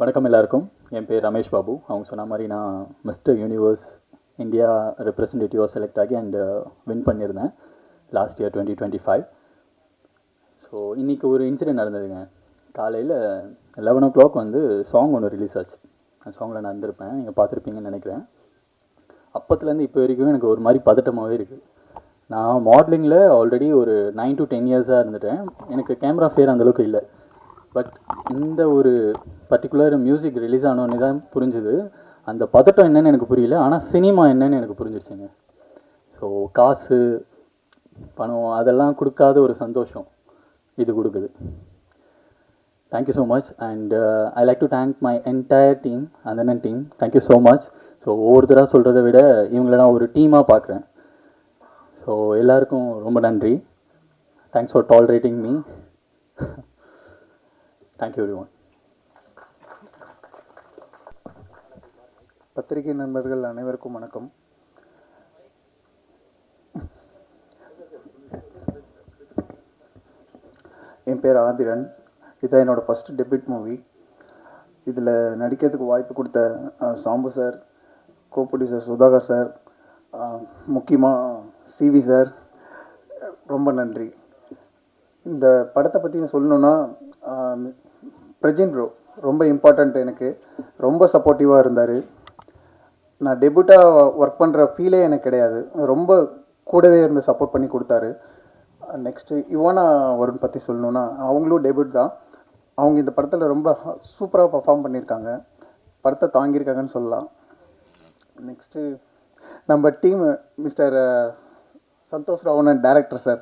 வணக்கம் எல்லாருக்கும். என் பேர் ரமேஷ் பாபு. அவங்க சொன்ன மாதிரி நான் மிஸ்டர் யூனிவர்ஸ் இந்தியா ரெப்ரசன்டேட்டிவாக செலக்ட் ஆகி அண்ட் வின் பண்ணியிருந்தேன் லாஸ்ட் இயர் 2025. ஸோ இன்றைக்கி ஒரு இன்சிடென்ட் நடந்ததுங்க. காலையில் 11 வந்து சாங் ஒன்று ரிலீஸ் ஆச்சு. அந்த சாங்கில் நான் இருந்திருப்பேன், நீங்கள் பார்த்துருப்பீங்கன்னு நினைக்கிறேன். அப்போத்துலேருந்து இப்போ வரைக்கும் எனக்கு ஒரு மாதிரி பதட்டமாகவே இருக்குது. நான் மாடலிங்கில் ஆல்ரெடி ஒரு 9 to 10 இயர்ஸாக இருந்துட்டேன். எனக்கு கேமரா ஃபேர் அந்தளவுக்கு இல்லை. பட் இந்த ஒரு பர்டிகுலர் மியூசிக் ரிலீஸ் ஆனோடனே தான் புரிஞ்சுது அந்த பதட்டம் என்னன்னு எனக்கு புரியல. ஆனால் சினிமா என்னன்னு எனக்கு புரிஞ்சிருச்சுங்க. ஸோ காசு பணம் அதெல்லாம் கொடுக்காத ஒரு சந்தோஷம் இது கொடுக்குது. Thank you so much. And I like to thank my entire team, அந்தனன் team. Thank you so much. So ஒவ்வொருத்தராக சொல்கிறத விட இவங்கள நான் ஒரு டீமாக பார்க்குறேன். ஸோ எல்லாருக்கும் ரொம்ப நன்றி. Thanks for tolerating me. Thank you everyone. பத்திரிகை நண்பர்கள் அனைவருக்கும் வணக்கம். என் பேர் ஆதிரன். இதுதான் என்னோடய ஃபஸ்ட்டு டெபியூட் மூவி. இதில் நடிக்கிறதுக்கு வாய்ப்பு கொடுத்த Sambu sir, co producer Sudhakar sir, முக்கியமாக சிவி சார், ரொம்ப நன்றி. இந்த படத்தை பற்றி சொல்லணுன்னா பிரஜின் ப்ரோ ரொம்ப இம்பார்ட்டண்ட். எனக்கு ரொம்ப சப்போர்ட்டிவாக இருந்தார். நான் டெபியூட்டாக ஒர்க் பண்ணுற ஃபீலே எனக்கு கிடையாது. ரொம்ப கூடவே இருந்து சப்போர்ட் பண்ணி கொடுத்தாரு. நெக்ஸ்ட்டு யுவனா வருண் பற்றி சொல்லணுன்னா அவங்களும் டெபியூட் தான். அவங்க இந்த படத்தில் ரொம்ப சூப்பராக பர்ஃபார்ம் பண்ணியிருக்காங்க. படத்தை தாங்கியிருக்காங்கன்னு சொல்லலாம். நெக்ஸ்ட்டு நம்ம team mister Santhosh Ravanan director sir,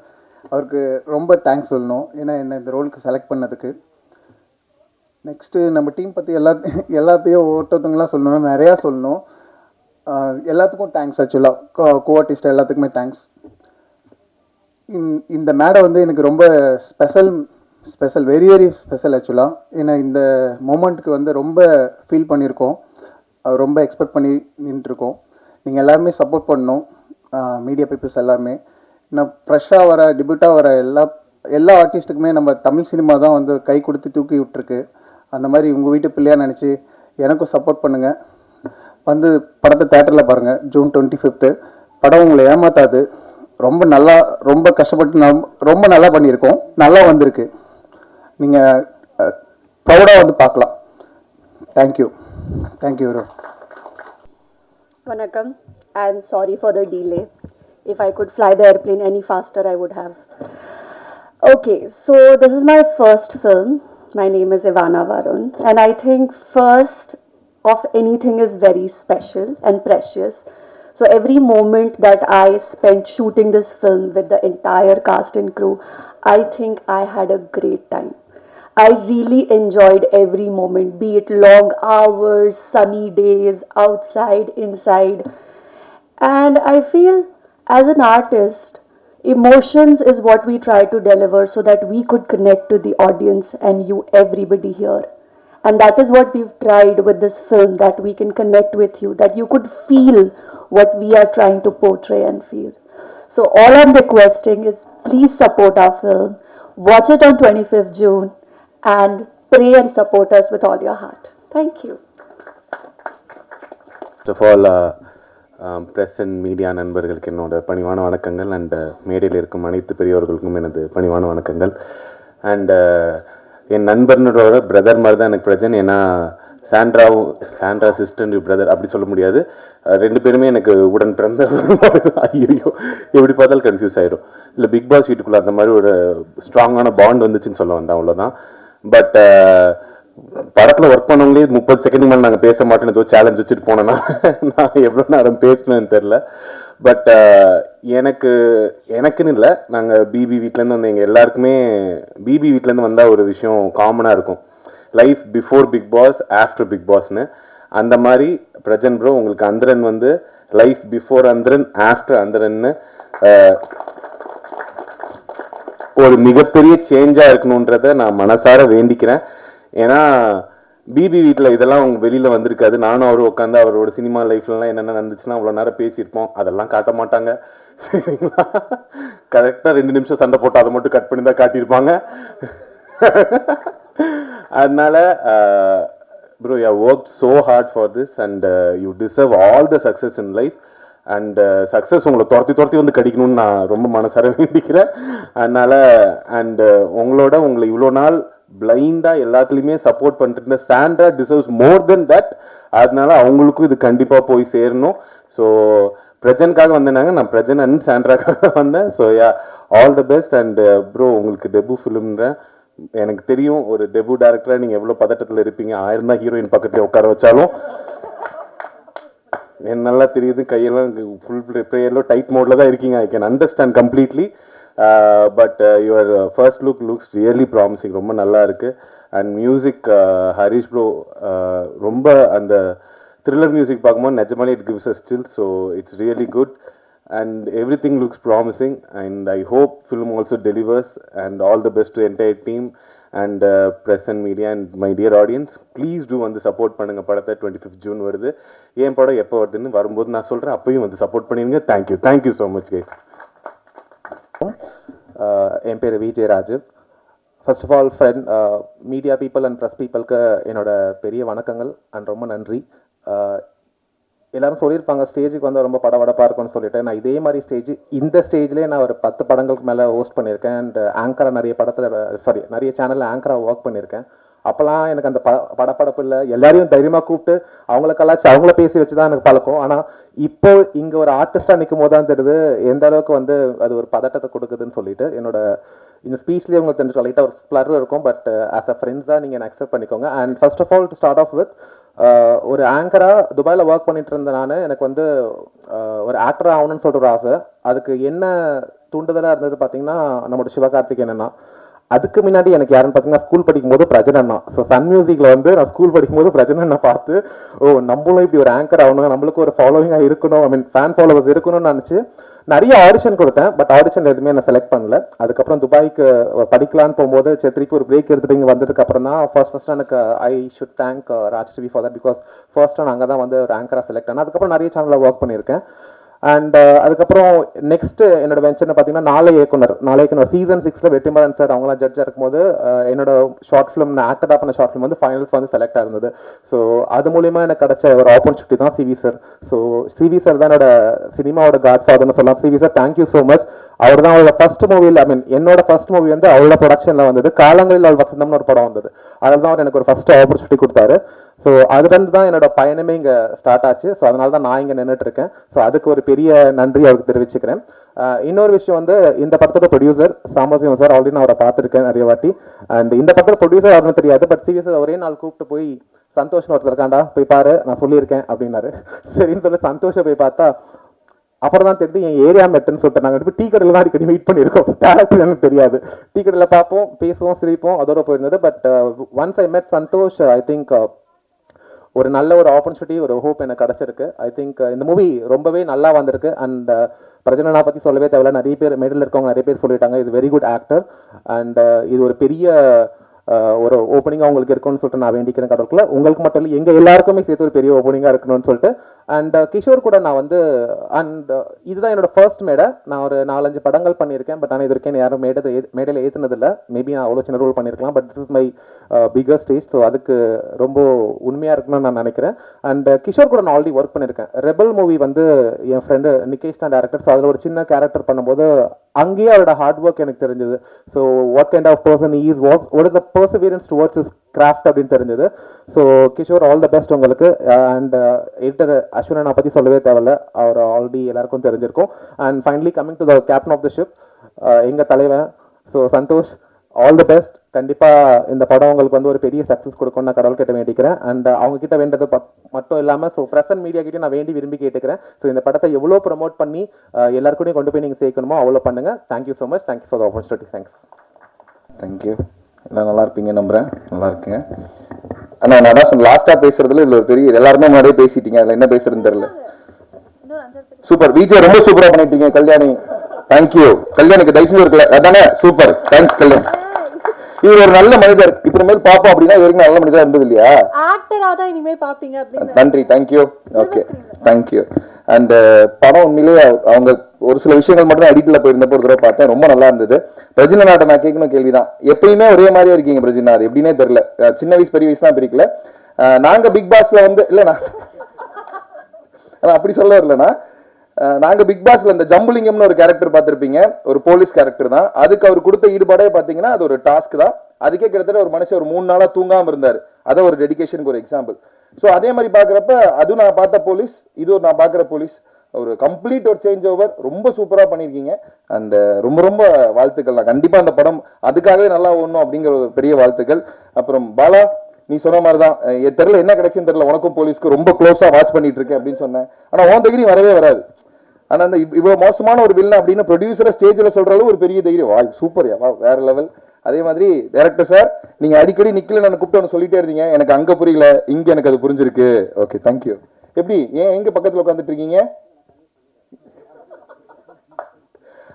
அவருக்கு ரொம்ப தேங்க்ஸ் சொல்லணும். ஏன்னா என்னை இந்த ரோலுக்கு செலக்ட் பண்ணதுக்கு. நெக்ஸ்ட்டு நம்ம டீம் பற்றி எல்லாத்தையும் ஒவ்வொருத்தவங்களாம் சொல்லணும், நிறையா சொல்லணும். எல்லாத்துக்கும் தேங்க்ஸ். ஆக்சுவலாக கோஆர்டிஸ்ட் எல்லாத்துக்குமே தேங்க்ஸ். இந்த மேடை வந்து எனக்கு ரொம்ப ஸ்பெஷல் வெரி வெரி ஸ்பெஷல் ஆக்சுவலாக. ஏன்னா இந்த மூமெண்ட்டுக்கு வந்து ரொம்ப ஃபீல் பண்ணியிருக்கோம், ரொம்ப எக்ஸ்பெக்ட் பண்ணி நின்றுருக்கோம். நீங்கள் எல்லாருமே சப்போர்ட் பண்ணணும், மீடியா பீப்புள்ஸ் எல்லாருமே. நான் ஃப்ரெஷ்ஷாக வர டெபியூட்டாக வர எல்லா ஆர்டிஸ்ட்டுக்குமே நம்ம தமிழ் சினிமா தான் வந்து கை கொடுத்து தூக்கி விட்டுருக்கு. அந்த மாதிரி உங்கள் வீட்டு பிள்ளையாக நினச்சி எனக்கும் சப்போர்ட் பண்ணுங்கள். வந்து படத்தை தேட்டரில் பாருங்கள். ஜூன் 25. படம் உங்களை ஏமாத்தாது. ரொம்ப கஷ்டப்பட்டு ரொம்ப நல்லா பண்ணியிருக்கோம். நல்லா வந்திருக்கு. நீங்கள் ப்ரௌடாக வந்து பார்க்கலாம். Thank you. Thank you bro. Vanakkam, and sorry for the delay. If I could fly the airplane any faster, I would have. Okay, so this is my first film. My name is Ivana Varun, and I think first of anything is very special and precious. So every moment that I spent shooting this film with the entire cast and crew, I think I had a great time. I really enjoyed every moment, be it long hours, sunny days, outside, inside. And I feel as an artist, emotions is what we try to deliver so that we could connect to the audience and you, everybody here. And that is what we've tried with this film, that we can connect with you, that you could feel what we are trying to portray and feel. So all I'm requesting is please support our film, watch it on 25th June, and pray and support us with all your heart. Thank you. First of all, press and media நண்பர்களுக்கு என்னோட பணிவான வணக்கங்கள். And மேடையில் இருக்கும் அனைத்து பெரியவர்களுக்கும் எனது பணிவான வணக்கங்கள். அண்ட் என் நண்பர்களோட பிரதர் மாதிரி தான் எனக்கு பிரச்சனை. ஏன்னா சாண்ட்ரா சிஸ்டர் பிரதர் அப்படி சொல்ல முடியாது. ரெண்டு பேருமே எனக்கு உடன் பிறந்த ஐயோ எப்படி பார்த்தாலும் கன்ஃபியூஸ் ஆயிடும். இல்லை பிக் பாஸ் வீட்டுக்குள்ளே அந்த மாதிரி ஒரு ஸ்ட்ராங்கான பாண்ட் வந்துச்சுன்னு சொல்ல வந்தேன், அவ்வளோதான். பட் படத்தில் ஒர்க் பண்ணவங்களே 30 செகண்ட் மேலே நாங்கள் பேச மாட்டோன்னு ஏதோ சேலஞ்ச் வச்சுட்டு போனேன்னா நான் எவ்வளோ நேரம் பேசணும்னு தெரில. பட் எனக்குன்னு இல்லை, நாங்கள் பிபி வீட்டிலேருந்து வந்து எங்கள் எல்லாருக்குமே பிபி வீட்டிலேருந்து வந்தால் ஒரு விஷயம் காமனாக இருக்கும், life before Bigg Boss after Bigg பாஸ்னு. அந்த மாதிரி பிரஜன் ப்ரோ உங்களுக்கு அந்தரன் வந்து லைஃப் பிஃபோர் அந்தரன் ஆஃப்டர் அந்தரன்னு ஒரு மிகப்பெரிய சேஞ்சாக இருக்கணுன்றதை நான் மனசார வேண்டிக்கிறேன். ஏன்னா பிபி வீட்டில் இதெல்லாம் அவங்க வெளியில் வந்திருக்காது. நானும் அவரும் உட்காந்து அவரோட சினிமா லைஃப்லலாம் என்னென்ன நடந்துச்சுன்னா அவ்வளோ நேரம் பேசியிருப்போம். அதெல்லாம் காட்ட மாட்டாங்க, சரிங்களா? கரெக்டாக 2 நிமிஷம் சண்டை போட்டு அதை மட்டும் கட் பண்ணி தான் காட்டியிருப்பாங்க. அதனால bro, you have worked so hard for this and you deserve all the success in life. And success உங்களை துரத்தி வந்து கிடைக்கணும்னு நான் ரொம்ப மனசார வேண்டிக்கிறேன். அதனால அண்ட் உங்களை இவ்வளோ நாள் பிளைண்டாக எல்லாத்துலேயுமே சப்போர்ட் பண்ணிட்டு இருந்த Sandra deserves more then that. அதனால அவங்களுக்கும் இது கண்டிப்பாக போய் சேரணும். ஸோ பிரஜனுக்காக வந்தேனாங்க, நான் பிரஜன் அண்ட் சாண்ட்ராக்காக வந்தேன். So yeah, all the best. And bro, உங்களுக்கு டெபு ஃபிலிம்ன்ற எனக்கு தெரியும், ஒரு டெபு டேரக்டராக நீங்கள் எவ்வளோ பதட்டத்தில் இருப்பீங்க. 1000 தான் ஹீரோயின் பக்கத்தில் உட்கார வச்சாலும் எனக்கு நல்லா தெரியுது, கையெல்லாம் ஃபுல் ப்ரேயரில் டைட் மோடில் தான் இருக்கீங்க. I can understand completely. But your first looks really promising, ரொம்ப நல்லா இருக்குது. அண்ட் மியூசிக் ஹரிஷ் ப்ரோ ரொம்ப அந்த த்ரில்லர் மியூசிக் பார்க்கும்போது நிஜமாலே it gives a still. So it's really good and everything looks promising, and I hope film also delivers. And all the best to entire team and press and media and my dear audience. Please do வந்து support பண்ணுங்க படத்தை. 25th June வருது. ஏன் படம் எப்போ வருதுன்னு வரும்போது நான் சொல்கிறேன், அப்பயும் வந்து சப்போர்ட் பண்ணிடுங்க. Thank you so much guys. என் பேர் Vijay Raju. First of all friend media people and press பீப்புளுக்கு என்னோட பெரிய வணக்கங்கள் அண்ட் ரொம்ப நன்றி. எல்லாரும் சொல்லியிருப்பாங்க ஸ்டேஜுக்கு வந்து ரொம்ப படபடப்பாக இருக்கும்னு சொல்லிட்டு, நான் இதே மாதிரி இந்த ஸ்டேஜ்லேயே நான் ஒரு 10 படங்களுக்கு மேலே ஹோஸ்ட் பண்ணியிருக்கேன். அண்ட் ஆங்கராக நிறைய சேனலில் ஆங்கராக ஒர்க் பண்ணியிருக்கேன். அப்போல்லாம் எனக்கு அந்த படப்படப்பு இல்லை, எல்லாரையும் தைரியமாக கூப்பிட்டு அவங்கள பேசி வச்சு தான் எனக்கு பழக்கம். ஆனால் இப்போ இங்கே ஒரு ஆர்டிஸ்டாக நிற்கும் போது தான் தெரியுது எந்த அளவுக்கு வந்து அது ஒரு பதட்டத்தை கொடுக்குதுன்னு சொல்லிட்டு. என்னோட இந்த ஸ்பீச்லேயே உங்களுக்கு தெரிஞ்சுக்கலாம், லைட்டாக ஒரு ஸ்ப்ளர் இருக்கும். பட் ஆஸ் அ ஃப்ரெண்ட்ஸாக நீங்கள் என்ன அக்செப்ட் பண்ணிக்கோங்க. And first of all to start off with, ஒரு ஆங்கராக துபாயில் ஒர்க் பண்ணிட்டு இருந்தேன் நான். எனக்கு வந்து ஒரு ஆக்டர் ஆகணும்னு சொல்லிட்டு ஒரு ஆசை. அதுக்கு என்ன தூண்டுதலாக இருந்தது பார்த்தீங்கன்னா, நம்மளோட சிவகார்த்திகேயன் அண்ணா. அதுக்கு முன்னாடி எனக்கு யாருன்னு பார்த்தீங்கன்னா, ஸ்கூல் படிக்கும்போது பிரஜன் அண்ணா. ஸோ சன் மியூசிக்கில் வந்து நான் ஸ்கூல் படிக்கும்போது பிரஜன் அண்ணா பார்த்து, நம்மளும் இப்படி ஒரு ஆங்கர் ஆகணும், நம்மளுக்கு ஒரு ஃபாலோவிங்காக இருக்கணும், ஐ மீன் ஃபேன் ஃபாலோவர்ஸ் இருக்கணும்னு நினச்சி நிறைய ஆடிஷன் கொடுத்தேன். பட் ஆடிஷன் எதுவுமே நான் செலக்ட் பண்ணல. அதுக்கப்புறம் துபாய்க்கு படிக்கலான்னு போகும்போது திருப்பி ஒரு பிரேக் எடுத்துட்டு இங்கே வந்ததுக்கு அப்புறம் தான் ஃபர்ஸ்ட் எனக்கு I should thank Raj TV for that. Because first நான் அங்கே தான் வந்து ஒரு ஆங்கராக செலக்ட் ஆனேன். அதுக்கப்புறம் நிறைய சேனலில் ஒர்க் பண்ணியிருக்கேன். அண்ட் அதுக்கப்புறம் நெக்ஸ்ட் என்னோட வெஞ்சர்னு பார்த்தீங்கன்னா, நாளை இயக்குனர் சீசன் 6 வெற்றிமாறன் சார் அவங்களாம் ஜட்ஜாக இருக்கும்போது என்னோட ஷார்ட் ஃபிலிம், நான் ஆக்டடாக பண்ண ஷார்ட் ஃபிலிம் வந்து ஃபைனல்ஸ் வந்து செலக்ட் ஆயிருந்தது. ஸோ அது மூலியமாக எனக்கு கிடைச்ச ஒரு ஆப்பர்ச்சுனிட்டி தான் சிவி சார். ஸோ சிவி சார் தான் என்னோட சினிமாவோட காட் ஃபாதர்னு சொல்லலாம். CV sir, thank you so much. அவர் தான் அவரோட ஃபர்ஸ்ட் மூவியில், ஐ மீன் என்னோட ஃபர்ஸ்ட் மூவி வந்து அவரோட ப்ரொடக்ஷனில் வந்தது. காலங்களில் அவள் வசந்தம்னு ஒரு படம் வந்தது. அதில் தான் அவர் எனக்கு ஒரு ஃபர்ஸ்ட் ஆப்பர்ச்சுனிட்டி கொடுத்தாரு. ஸோ அதுலேருந்து தான் என்னோட பயணமே இங்கே ஸ்டார்ட் ஆச்சு. ஸோ அதனால தான் நான் இங்கே நின்றுட்டு இருக்கேன். ஸோ அதுக்கு ஒரு பெரிய நன்றி அவருக்கு தெரிவிச்சுக்கிறேன். இன்னொரு விஷயம் வந்து, இந்த படத்தோட ப்ரொடியூசர் சாம்பசிவம் சார், ஆல்ரெடி நான் அவரை பார்த்துருக்கேன் நிறைய வாட்டி. அண்ட் இந்த படத்தோட ப்ரொடியூசர் அவருக்கு தெரியாது. பட் சிவி சார் ஒரே நாள் கூப்பிட்டு போய், சந்தோஷம் ஒருத்தர் இருக்காண்டா போய் பாரு, நான் சொல்லியிருக்கேன் அப்படின்னாரு. சரின்னு சொல்லி சந்தோஷம் போய் பார்த்தா, அப்புறம் தான் தெரிஞ்சு என் ஏரியா மெட்டுன்னு சொல்லிட்டு நாங்கள் டீ கடையில் தான் அடிக்கடி வெயிட் பண்ணியிருக்கோம். டேரக்டர் எனக்கு தெரியாது. டீ கடையில் பார்ப்போம், பேசுவோம், சிரிப்போம், அதோட போயிருந்தது. பட் ஒன்ஸ் ஐ மெட் சந்தோஷ், ஐ திங்க் ஒரு நல்ல ஒரு ஆப்பர்ச்சுனிட்டி, ஒரு ஹோப் எனக்கு கிடச்சிருக்கு. ஐ திங்க் இந்த மூவி ரொம்பவே நல்லா வந்திருக்கு. அண்ட் பிரஜனா பற்றி சொல்லவே தேவையில்ல, நிறைய பேர் மேடல் இருக்கவங்க நிறைய பேர் சொல்லிட்டாங்க, இது வெரி குட் ஆக்டர். அண்ட் இது ஒரு பெரிய ஒரு ஓப்பனிங்காக உங்களுக்கு இருக்கும்னு சொல்லிட்டு நான் வேண்டிக்கிறேன் கடவுளுக்குள்ள. உங்களுக்கு மட்டும் இல்லை, எங்கள் எல்லாருக்குமே சேர்த்து ஒரு பெரிய ஓப்பனிங்காக இருக்கணும்னு சொல்லிட்டு. அண்ட் கிஷோர் கூட நான் வந்து, அண்ட் இதுதான் என்னோட ஃபர்ஸ்ட் மேடை. நான் ஒரு 4-5 படங்கள் பண்ணியிருக்கேன். பட் ஆனால் இது வரைக்கும் யாரும் மேடையில் ஏற்றுனதில்லை. மேபி நான் அவ்வளோ சின்ன ரோல் பண்ணியிருக்கலாம். But this is my bigger stage. So அதுக்கு ரொம்ப உண்மையாக இருக்கணும்னு நான் நினைக்கிறேன். அண்ட் கிஷோர் கூட நான் ஆல்ரெடி ஒர்க் பண்ணியிருக்கேன். ரெபல் மூவி வந்து என் ஃப்ரெண்டு நிகேஷ் தான் டேரக்டர். ஸோ அதில் ஒரு சின்ன கேரக்டர் பண்ணும்போது அங்கேயே அவரோட ஹார்ட் ஒர்க் எனக்கு தெரிஞ்சது. So what kind of person is what is the perseverance towards is craft அப்படின்னு தெரிஞ்சது. So Kishore, all the best உங்களுக்கு. அண்ட் எடிட்டர் அஸ்வினா பற்றி சொல்லவே தேவையில்ல, அவர் ஆல்ரெடி எல்லாருக்கும் தெரிஞ்சிருக்கும். And finally coming to the captain of the ship, எங்கள் தலைவன். So Santhosh, all the best. கண்டிப்பாக இந்த படம் உங்களுக்கு வந்து ஒரு பெரிய சக்ஸஸ் கொடுக்கும்னு நான் கடவுள் கிட்ட வேண்டிக்கிறேன். அண்ட் அவங்க கிட்ட வேண்டது மட்டும் இல்லாமல், ஸோ ப்ரெஸ் அண்ட் மீடியா கிட்ட நான் விரும்பி கேட்டுக்கிறேன். ஸோ இந்த படத்தை எவ்வளோ ப்ரமோட் பண்ணி எல்லாருக்கூடையும் கொண்டு போய் நீங்கள் சேர்க்கணுமோ அவ்வளோ பண்ணுங்க. Thank you so much. Thank you for the opportunity. Thanks. Thank you. எல்லாம் நல்லா இருப்பீங்க நம்புறேன். நல்லா இருக்குங்க. ஆனால் நான் தான் லாஸ்ட்டாக பேசுறதுல இதில் ஒரு பெரிய, எல்லாருமே முன்னாடியே பேசிட்டீங்க, அதில் என்ன பேசுறதுன்னு தெரியல. சூப்பர் விஜய், ரொம்ப சூப்பராக பண்ணிட்டீங்க. கல்யாணி, தேங்க்யூ. கல்யாணிக்கு தயவுசெய்து இருக்கல அதானே, சூப்பர், தேங்க்ஸ் கல்யாண். இவர் ஒரு நல்ல மனிதர். இப்ப மேல் பாப்போம் அப்படின்னா இவருக்கு நல்ல மனிதர் இருந்தது இல்லையா? ஆக்டரா தான் இனிமே பாப்பீங்க அப்படின்னு. நன்றி, தேங்க்யூ. Okay, thank you. அண்ட் படம் உண்மையிலேயே அவங்க ஒரு சில விஷயங்கள் மட்டும் எடிட்ல போயிருந்தப்போ ஒரு தடவை பார்த்தேன், ரொம்ப நல்லா இருந்தது. பிரஜினா நாட்டை நான் கேட்கணும் கேள்விதான், எப்பயுமே ஒரே மாதிரியே இருக்கீங்க பிரஜினா, அது எப்படின்னே தெரியல. சின்ன வயசு பெரிய வயசுலாம் பிரிக்கல. நாங்கள் பிக் பாஸ்ல வந்து இல்லைண்ணா அப்படி சொல்ல வரலண்ணா, நாங்க பிக் பாஸ்ல இந்த ஜம்புலிங்கம்னு ஒரு கேரக்டர் பார்த்திருப்பீங்க, ஒரு போலீஸ் கேரக்டர் தான். அதுக்கு அவர் கொடுத்த ஈடுபாடே பாத்தீங்கன்னா அது ஒரு டாஸ்க் தான். அதுக்கே கிட்டத்தட்ட ஒரு மனுஷன் ஒரு 3 நாளா தூங்காம இருந்தாரு. அதான் ஒரு டெடிகேஷனுக்கு ஒரு எக்ஸாம்பிள். ஸோ அதே மாதிரி பாக்குறப்ப அதுவும் நான் பார்த்த போலீஸ், இது ஒரு நான் பாக்குற போலீஸ், ஒரு கம்ப்ளீட் ஒரு சேஞ்ச் ஓவர். ரொம்ப சூப்பரா பண்ணிருக்கீங்க. அண்ட் ரொம்ப ரொம்ப வாழ்த்துக்கள். நான் கண்டிப்பா அந்த படம் அதுக்காகவே நல்லா ஓடணும் அப்படிங்கிற ஒரு பெரிய வாழ்த்துக்கள். அப்புறம் பாலா, நீ சொன்ன மாதிரி தான், தெரியல என்ன கிடைச்சுன்னு தெரியல, உனக்கும் போலீஸ்க்கு ரொம்ப க்ளோஸா வாட்ச் பண்ணிட்டு இருக்கேன் அப்படின்னு சொன்னேன். ஆனா உன் தைரியம் வரவே வராது. ஆனா அந்த இவ்வளவு மோசமான ஒரு வில்லன் அப்படின்னு ப்ரொடியூசரை ஸ்டேஜ்ல சொல்றாலும் ஒரு பெரிய தைரியம். வா சூப்பர், வேற லெவல். அதே மாதிரி டைரக்டர் சார், நீங்க அடிக்கடி நிக்கல நான் கூப்பிட்டு சொல்லிட்டே இருந்தீங்க, எனக்கு அங்க புரியல, இங்க எனக்கு அது புரிஞ்சிருக்கு. Okay, thank you. எப்படி ஏன் எங்க பக்கத்துல உட்காந்துட்டு இருக்கீங்க?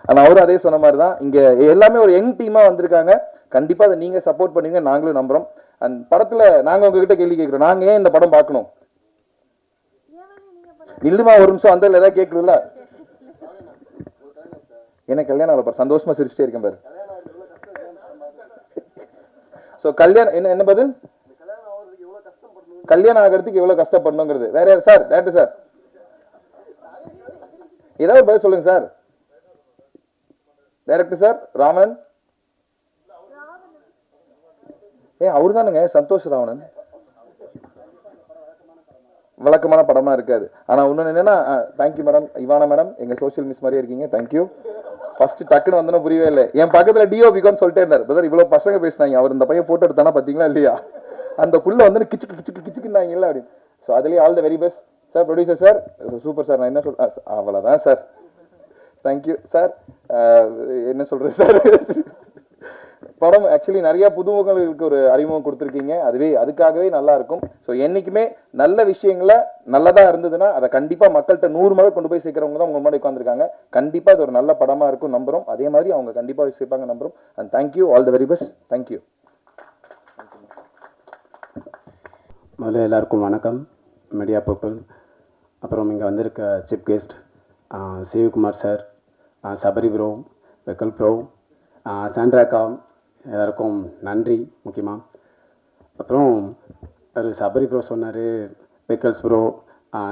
ஆனா அவரும் அதே சொன்ன மாதிரி தான், இங்க எல்லாமே ஒரு யங் டீமா வந்திருக்காங்க. கண்டிப்பா அதை நீங்க சப்போர்ட் பண்ணுவீங்க, நாங்களும் நம்புறோம். அந்த படத்துல நாங்க உங்ககிட்ட கேள்வி கேட்கிறோம், நாங்க ஏன் இந்த படம் பார்க்கணும்? இல்லுமா ஒரு நிமிஷம், அந்த ஏதாவது கேட்கல. எனக்கு கல்யாணம் ஆகல, சந்தோஷமா சிரிச்சுட்டே இருக்கேன் பாரு. சோ கல்யாணம் என்ன பதில்? கல்யாணம் ஆகிறதுக்கு எவ்வளவு கஷ்டப்படணுங்கிறது. வேற யார் சார்? டேரக்டர் சார் ஏதாவது பதில் சொல்லுங்க சார். டைரக்டர் சார் ராமன், அவரு தானுங்க சந்தோஷ் ராவணன். வழக்கமான படமா இருக்காது. ஆனா இன்னொன்னு என்னன்னா, தேங்க்யூ மேடம், இவானா மேடம், எங்க சோசியல் மிஸ் மாதிரியே இருக்கீங்க. தேங்க்யூ. ஃபர்ஸ்ட் டக்குன்னு வந்தோம் புரியவே இல்லை. என் பக்கத்துல டிஓபிக்கான்னு சொல்லிட்டே இருந்தார். பிரதர் இவ்வளவு பசங்க பேசினாங்க, அவர் இந்த பையன் போட்டோ எடுத்தானா பாத்தீங்களா இல்லையா, அந்த புள்ள வந்து கிச்சுக்கு கிச்சுக்கு கிச்சுக்குனாங்க இல்லை அப்படின்னு. ஸோ அதுலேயே all the very best sir. Producer sir super sir. நான் என்ன சொல் அவ்வளோதான் சார். Thank you sir. என்ன சொல்றது சார், படம் ஆக்சுவலி நிறைய புதுமுகங்களுக்கு ஒரு அறிமுகம் கொடுத்துருக்கீங்க. அதுக்காகவே நல்லா இருக்கும். ஸோ என்னைக்குமே நல்ல விஷயங்கள நல்லதா இருந்ததுன்னா அதை கண்டிப்பா மக்கள்கிட்ட 100 மடங்கு கொண்டு போய் சேர்க்கிறவங்க தான் உங்க முன்னாடி உட்காந்துருக்காங்க. கண்டிப்பா இது ஒரு நல்ல படமா இருக்கும் நம்புறோம். அதே மாதிரி அவங்க கண்டிப்பா சேர்ப்பாங்க நம்புறோம். And thank you, all the very best. Thank you. முதல்ல எல்லாருக்கும் வணக்கம், மீடியா பீப்புள். அப்புறம் இங்கே வந்திருக்க chief guest Sivakumar sir, Sabari bro, வெக்கல் ப்ரோ, சாண்ட்ராக்கா, எல்லாருக்கும் நன்றி முக்கியமாக. அப்புறம் ஒரு சபரி ப்ரோ சொன்னார், வெக்கல்ஸ் ப்ரோ,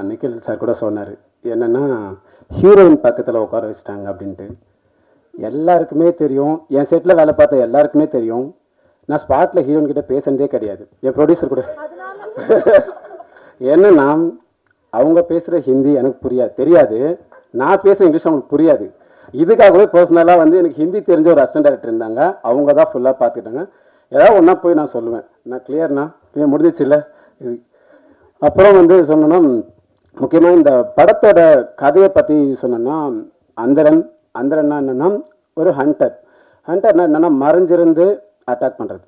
நிக்கில் சார் கூட சொன்னார் என்னென்னா ஹீரோயின் பக்கத்தில் உட்கார வச்சுட்டாங்க அப்படின்ட்டு. எல்லாருக்குமே தெரியும், என் செட்டில் வேலை பார்த்த எல்லாருக்குமே தெரியும், நான் ஸ்பாட்டில் ஹீரோயின் கிட்ட பேசுனதே கிடையாது. என் ப்ரொடியூசர் கூட என்னன்னா அவங்க பேசுகிற ஹிந்தி எனக்கு தெரியாது, நான் பேசுகிற இங்கிலீஷ் அவங்களுக்கு புரியாது. இதுக்காகவே பர்சனலாக வந்து எனக்கு ஹிந்தி தெரிஞ்ச ஒரு அசிஸ்டன்ட் டைரக்டர் இருந்தாங்க, அவங்க தான் ஃபுல்லாக பார்த்துக்கிட்டாங்க. ஏதாவது ஒன்றா போய் நான் சொல்லுவேன், நான் கிளியர்னா முடிஞ்சிச்சு இல்லை இது. அப்புறம் வந்து சொன்னோன்னா முக்கியமாக இந்த படத்தோட கதையை பற்றி சொன்னோன்னா, அந்தரன்னா என்னென்னா ஒரு ஹண்டர்னா என்னென்னா மறைஞ்சிருந்து அட்டாக் பண்ணுறது.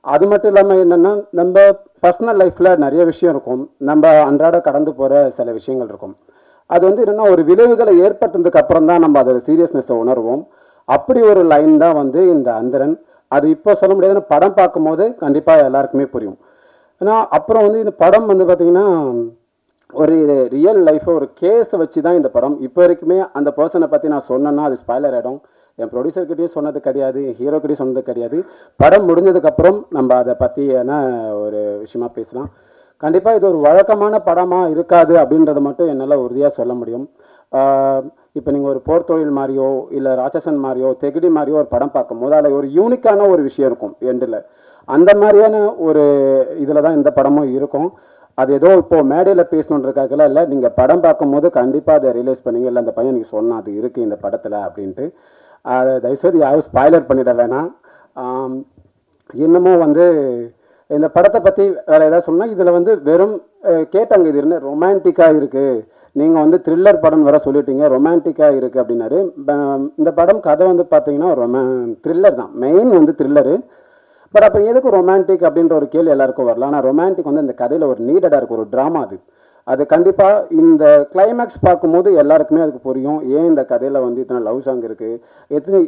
அது மட்டும் இல்லாமல் என்னென்னா நம்ம பர்சனல் லைஃப்பில் நிறைய விஷயம் இருக்கும், நம்ம அன்றாட கடந்து போகிற சில விஷயங்கள் இருக்கும். அது வந்து என்னென்னா ஒரு விளைவுகளை ஏற்பட்டதுக்கு அப்புறம் தான் நம்ம அதோட சீரியஸ்னஸை உணர்வோம். அப்படி ஒரு லைன் தான் வந்து இந்த அந்தரன். அது இப்போ சொல்ல முடியாதுன்னு படம் பார்க்கும்போது கண்டிப்பாக எல்லாருக்குமே புரியும். ஏன்னா அப்புறம் வந்து இந்த படம் வந்து பார்த்திங்கன்னா ஒரு ரியல் லைஃப்பை ஒரு கேஸை வச்சு தான் இந்த படம். இப்போ வரைக்குமே அந்த பர்சனை பற்றி நான் சொன்னேன்னா அது ஸ்பாய்லர் ஆகிடும். என் ப்ரொடியூசர்கிட்டையும் சொன்னது கிடையாது, ஹீரோக்கிட்டையும் சொன்னது கிடையாது. படம் முடிஞ்சதுக்கப்புறம் நம்ம அதை பற்றியான ஒரு விஷயமா பேசலாம். கண்டிப்பாக இது ஒரு வழக்கமான படமாக இருக்காது அப்படின்றத மட்டும் என்னால் உறுதியாக சொல்ல முடியும். இப்போ நீங்கள் ஒரு போர் தொழில் மாதிரியோ இல்லை ராட்சசன் மாதிரியோ தெகிடி மாதிரியோ ஒரு படம் பார்க்கும்போது அதில் ஒரு யூனிக்கான ஒரு விஷயம் இருக்கும் எண்டில். அந்த மாதிரியான ஒரு இதில் தான் இந்த படமும் இருக்கும். அது ஏதோ இப்போது மேடையில் பேசணுன்றதுக்காகலாம் இல்லை, நீங்கள் படம் பார்க்கும்போது கண்டிப்பாக அதை ரியலைஸ் பண்ணீங்க, இல்லை அந்த பையன் நீங்கள் சொன்னால் அது இருக்குது இந்த படத்தில் அப்படின்ட்டு. அதை தயவுசெய்து யாரும் ஸ்பாய்லர் பண்ணிட வேணாம். இன்னமும் வந்து இந்த படத்தை பற்றி வேறு ஏதாவது சொன்னால் இதில் வந்து வெறும் கேட்டாங்க, இது என்ன ரொமான்டிக்காக இருக்குது, நீங்கள் வந்து த்ரில்லர் படம் வர சொல்லிட்டீங்க, ரொமான்டிக்காக இருக்குது அப்படின்னாரு. இந்த படம் கதை வந்து பார்த்தீங்கன்னா த்ரில்லர் தான், மெயின் வந்து த்ரில்லரு. பட் அப்போ எதுக்கு ரொமான்டிக் அப்படின்ற ஒரு கேள்வி எல்லாருக்கும் வரலாம். ஆனால் ரொமான்டிக் வந்து இந்த கதையில் ஒரு நீடடாக இருக்குது, ஒரு ட்ராமா. அது கண்டிப்பாக இந்த கிளைமேக்ஸ் பார்க்கும்போது எல்லாருக்குமே அதுக்கு புரியும், ஏன் இந்த கதையில் வந்து இத்தனை லவ் சாங் இருக்குது,